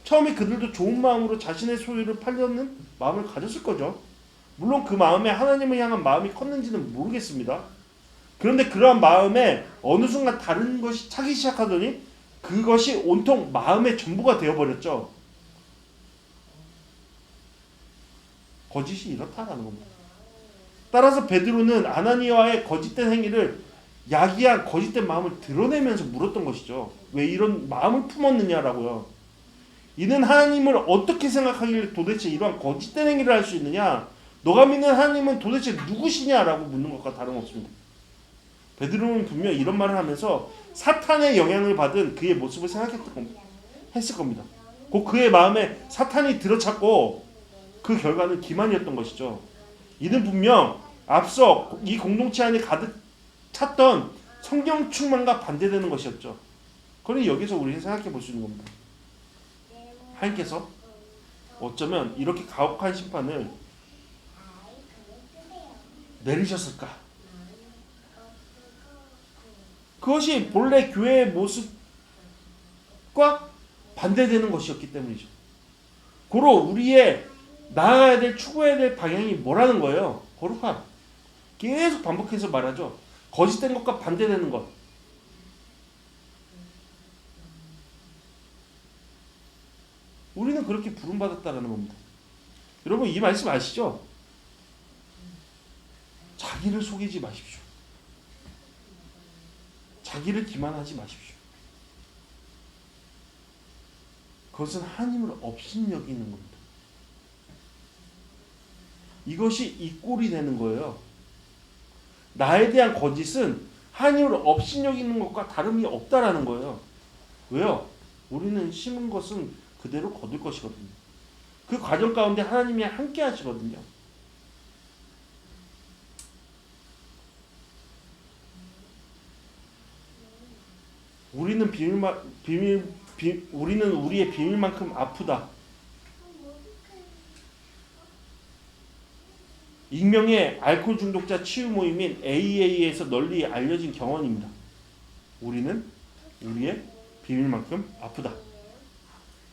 처음에 그들도 좋은 마음으로 자신의 소유를 팔려는 마음을 가졌을 거죠. 물론 그 마음에 하나님을 향한 마음이 컸는지는 모르겠습니다. 그런데 그러한 마음에 어느 순간 다른 것이 차기 시작하더니 그것이 온통 마음의 전부가 되어버렸죠. 거짓이 이렇다라는 겁니다. 따라서 베드로는 아나니아와의 거짓된 행위를 야기한 거짓된 마음을 드러내면서 물었던 것이죠. 왜 이런 마음을 품었느냐라고요. 이는 하나님을 어떻게 생각하길래 도대체 이러한 거짓된 행위를 할 수 있느냐? 너가 믿는 하나님은 도대체 누구시냐라고 묻는 것과 다름없습니다. 베드로는 분명 이런 말을 하면서 사탄의 영향을 받은 그의 모습을 했을 겁니다. 곧 그의 마음에 사탄이 들어찼고 그 결과는 기만이었던 것이죠. 이는 분명 앞서 이 공동체 안에 가득 찼던 성경 충만과 반대되는 것이었죠. 그러니 여기서 우리는 생각해 볼 수 있는 겁니다. 하나님께서 어쩌면 이렇게 가혹한 심판을 내리셨을까? 그것이 본래 교회의 모습과 반대되는 것이었기 때문이죠. 고로 우리의 나아가야 될, 추구해야 될 방향이 뭐라는 거예요? 거룩함. 계속 반복해서 말하죠. 거짓된 것과 반대되는 것. 우리는 그렇게 부름받았다는 겁니다. 여러분, 이 말씀 아시죠? 자기를 속이지 마십시오. 자기를 기만하지 마십시오. 그것은 하나님을 업신여기는 겁니다. 이것이 이 꼴이 되는 거예요. 나에 대한 거짓은 하나님을 업신여기는 것과 다름이 없다라는 거예요. 왜요? 우리는 심은 것은 그대로 거둘 것이거든요. 그 과정 가운데 하나님이 함께 하시거든요. 우리는 우리는 우리의 비밀만큼 아프다. 익명의 알코올 중독자 치유 모임인 AA에서 널리 알려진 경험입니다. 우리는 우리의 비밀만큼 아프다.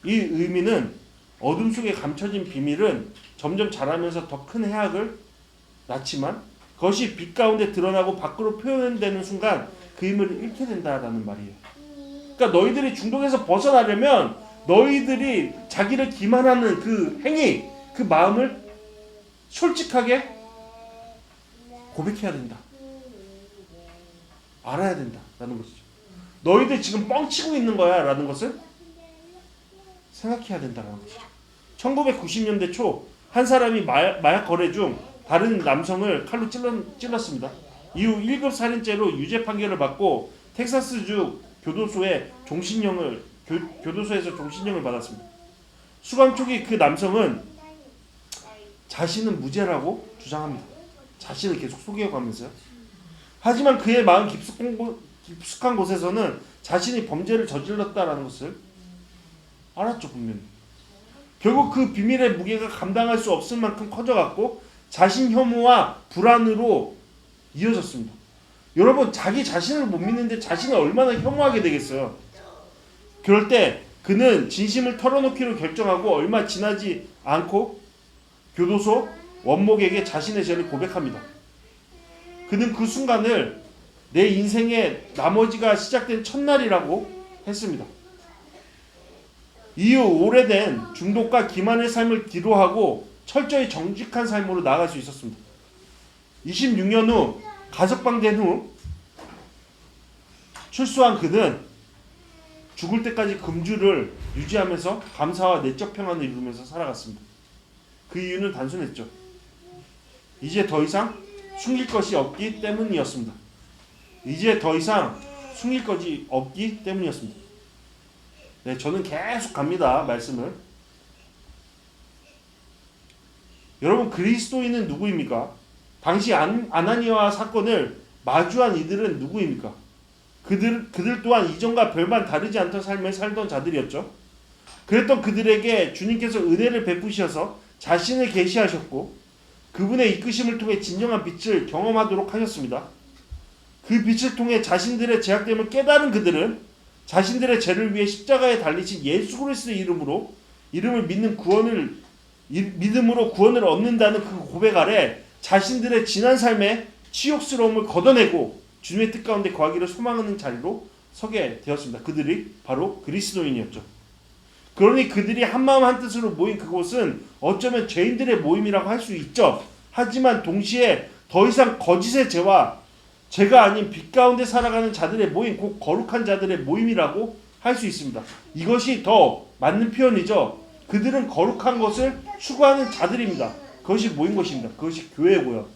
이 의미는 어둠 속에 감춰진 비밀은 점점 자라면서 더 큰 해악을 낳지만 그것이 빛 가운데 드러나고 밖으로 표현되는 순간 그 힘을 잃게 된다라는 말이에요. 그러니까 너희들이 중독에서 벗어나려면 너희들이 자기를 기만하는 그 행위, 그 마음을 솔직하게 고백해야 된다. 알아야 된다 라는 것이죠. 너희들 지금 뻥치고 있는 거야 라는 것을 생각해야 된다는 것이죠. 1990년대 초 한 사람이 마약 거래 중 다른 남성을 칼로 찔렀습니다. 이후 1급 살인죄로 유죄 판결을 받고 텍사스주 교도소에서 종신형을 받았습니다. 수감 초기 그 남성은 자신은 무죄라고 주장합니다. 자신을 계속 속여가면서요. 하지만 그의 마음 깊숙한 곳에서는 자신이 범죄를 저질렀다라는 것을 알았죠, 분명히. 결국 그 비밀의 무게가 감당할 수 없을 만큼 커져갔고 자신 혐오와 불안으로 이어졌습니다. 여러분, 자기 자신을 못 믿는데 자신을 얼마나 혐오하게 되겠어요. 그럴 때 그는 진심을 털어놓기로 결정하고 얼마 지나지 않고 교도소 원목에게 자신의 죄를 고백합니다. 그는 그 순간을 내 인생의 나머지가 시작된 첫날이라고 했습니다. 이후 오래된 중독과 기만의 삶을 기로하고 철저히 정직한 삶으로 나아갈 수 있었습니다. 26년 후 가석방된 후 출소한 그는 죽을 때까지 금주를 유지하면서 감사와 내적 평안을 이루면서 살아갔습니다. 그 이유는 단순했죠. 이제 더 이상 숨길 것이 없기 때문이었습니다. 이제 더 이상 숨길 것이 없기 때문이었습니다. 네, 저는 계속 갑니다. 말씀을. 여러분, 그리스도인은 누구입니까? 당시 아나니아와 사건을 마주한 이들은 누구입니까? 그들 또한 이전과 별반 다르지 않던 삶을 살던 자들이었죠. 그랬던 그들에게 주님께서 은혜를 베푸셔서 자신을 계시하셨고 그분의 이끄심을 통해 진정한 빛을 경험하도록 하셨습니다. 그 빛을 통해 자신들의 죄악됨을 깨달은 그들은 자신들의 죄를 위해 십자가에 달리신 예수 그리스도의 이름을 믿음으로 구원을 얻는다는 그 고백 아래 자신들의 지난 삶의 치욕스러움을 걷어내고 주님의 뜻 가운데 거하기를 소망하는 자리로 서게 되었습니다. 그들이 바로 그리스도인이었죠. 그러니 그들이 한마음 한뜻으로 모인 그곳은 어쩌면 죄인들의 모임이라고 할 수 있죠. 하지만 동시에 더 이상 거짓의 죄와 죄가 아닌 빛 가운데 살아가는 자들의 모임, 곧 거룩한 자들의 모임이라고 할 수 있습니다. 이것이 더 맞는 표현이죠. 그들은 거룩한 것을 추구하는 자들입니다. 그것이 모인 것입니다. 그것이 교회고요.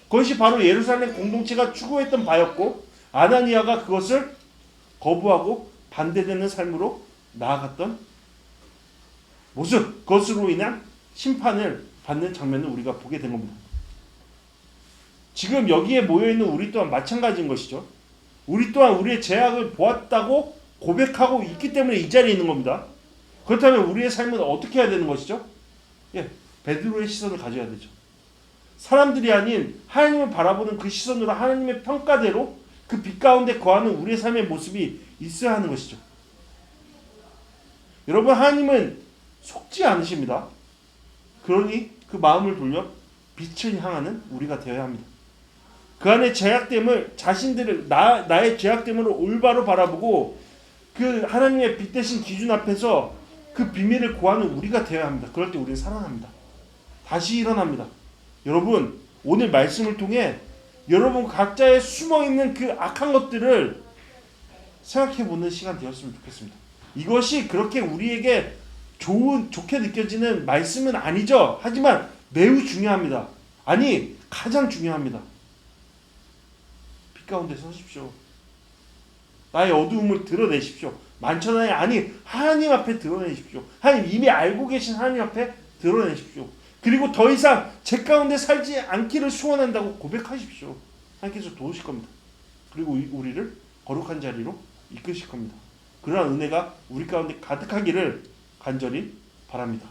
그것이 바로 예루살렘 공동체가 추구했던 바였고 아나니아가 그것을 거부하고 반대되는 삶으로 나아갔던 모습, 그것으로 인한 심판을 받는 장면을 우리가 보게 된 겁니다. 지금 여기에 모여있는 우리 또한 마찬가지인 것이죠. 우리 또한 우리의 죄악을 보았다고 고백하고 있기 때문에 이 자리에 있는 겁니다. 그렇다면 우리의 삶은 어떻게 해야 되는 것이죠? 베드로의 시선을 가져야 되죠. 사람들이 아닌 하나님을 바라보는 그 시선으로 하나님의 평가대로 그 빛 가운데 거하는 우리의 삶의 모습이 있어야 하는 것이죠. 여러분, 하나님은 속지 않으십니다. 그러니 그 마음을 돌려 빛을 향하는 우리가 되어야 합니다. 그 안에 죄악됨을 자신들을 나의 죄악됨을 올바로 바라보고 그 하나님의 빛 대신 기준 앞에서 그 비밀을 구하는 우리가 되어야 합니다. 그럴 때 우리는 살아납니다. 다시 일어납니다. 여러분, 오늘 말씀을 통해 여러분 각자의 숨어있는 그 악한 것들을 생각해보는 시간 되었으면 좋겠습니다. 이것이 그렇게 우리에게 좋게 느껴지는 말씀은 아니죠. 하지만 매우 중요합니다. 아니, 가장 중요합니다. 빛 가운데 서십시오. 나의 어두움을 드러내십시오. 만천하에 아니 하나님 앞에 드러내십시오. 하나님 이미 알고 계신 하나님 앞에 드러내십시오. 그리고 더 이상 죄 가운데 살지 않기를 소원한다고 고백하십시오. 하나님께서 도우실 겁니다. 그리고 우리를 거룩한 자리로 이끄실 겁니다. 그러한 은혜가 우리 가운데 가득하기를 간절히 바랍니다.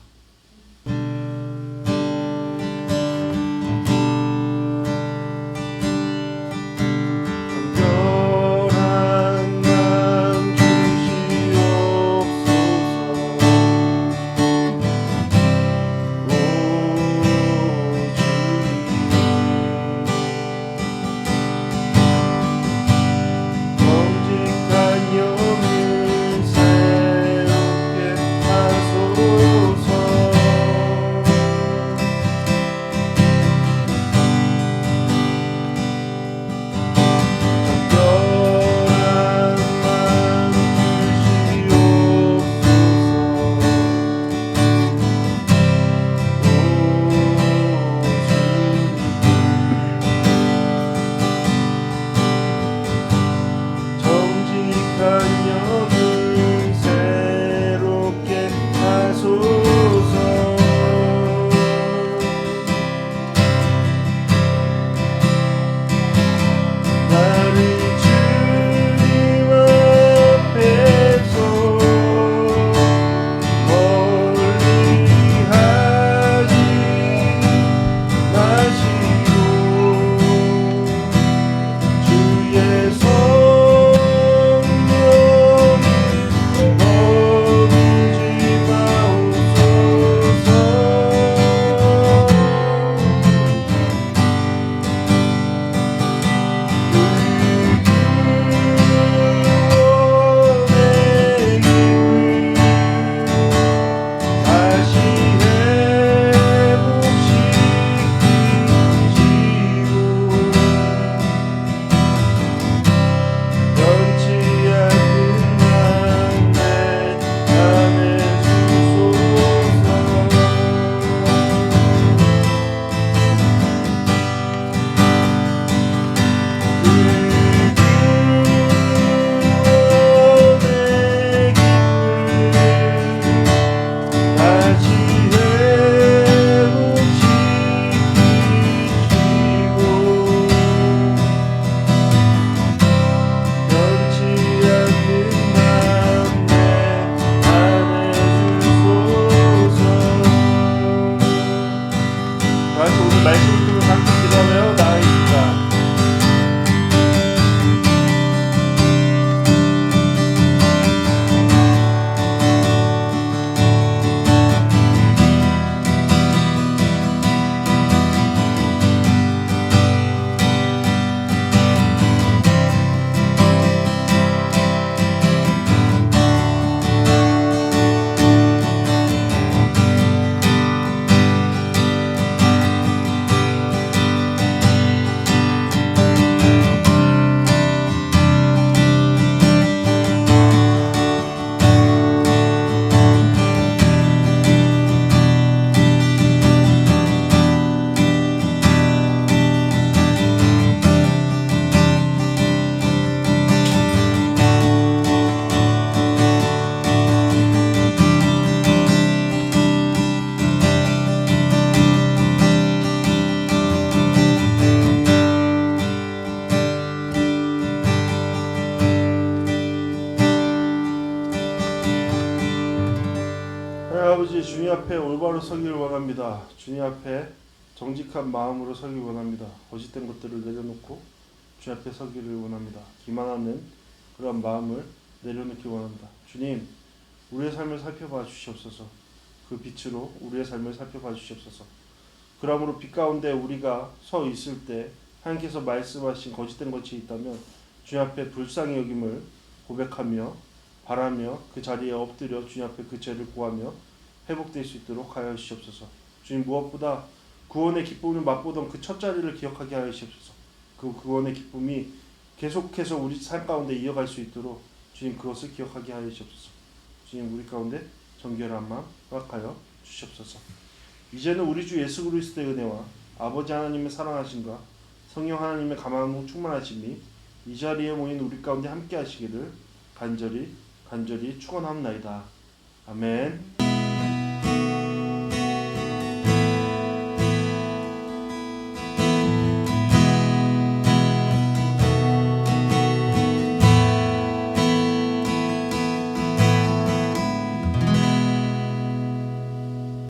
하나님 아버지, 주님 앞에 올바로 서기를 원합니다. 주님 앞에 정직한 마음으로 서기를 원합니다. 거짓된 것들을 내려놓고 주님 앞에 서기를 원합니다. 기만하는 그런 마음을 내려놓기 원합니다. 주님, 우리의 삶을 살펴봐 주시옵소서. 그 빛으로 우리의 삶을 살펴봐 주시옵소서. 그러므로 빛 가운데 우리가 서 있을 때 하나님께서 말씀하신 거짓된 것이 있다면 주님 앞에 불쌍히 여김을 고백하며 바라며 그 자리에 엎드려 주님 앞에 그 죄를 구하며 회복될 수 있도록 하여 주시옵소서. 주님, 무엇보다 구원의 기쁨을 맛보던 그 첫 자리를 기억하게 하여 주시옵소서. 그 구원의 기쁨이 계속해서 우리 삶 가운데 이어갈 수 있도록 주님, 그것을 기억하게 하여 주시옵소서. 주님, 우리 가운데 정결한 마음 허락하여 주시옵소서. 이제는 우리 주 예수 그리스도의 은혜와 아버지 하나님의 사랑하심과 성령 하나님의 감화함으로 충만하심이 이 자리에 모인 우리 가운데 함께 하시기를 간절히 축원합니다. 아멘.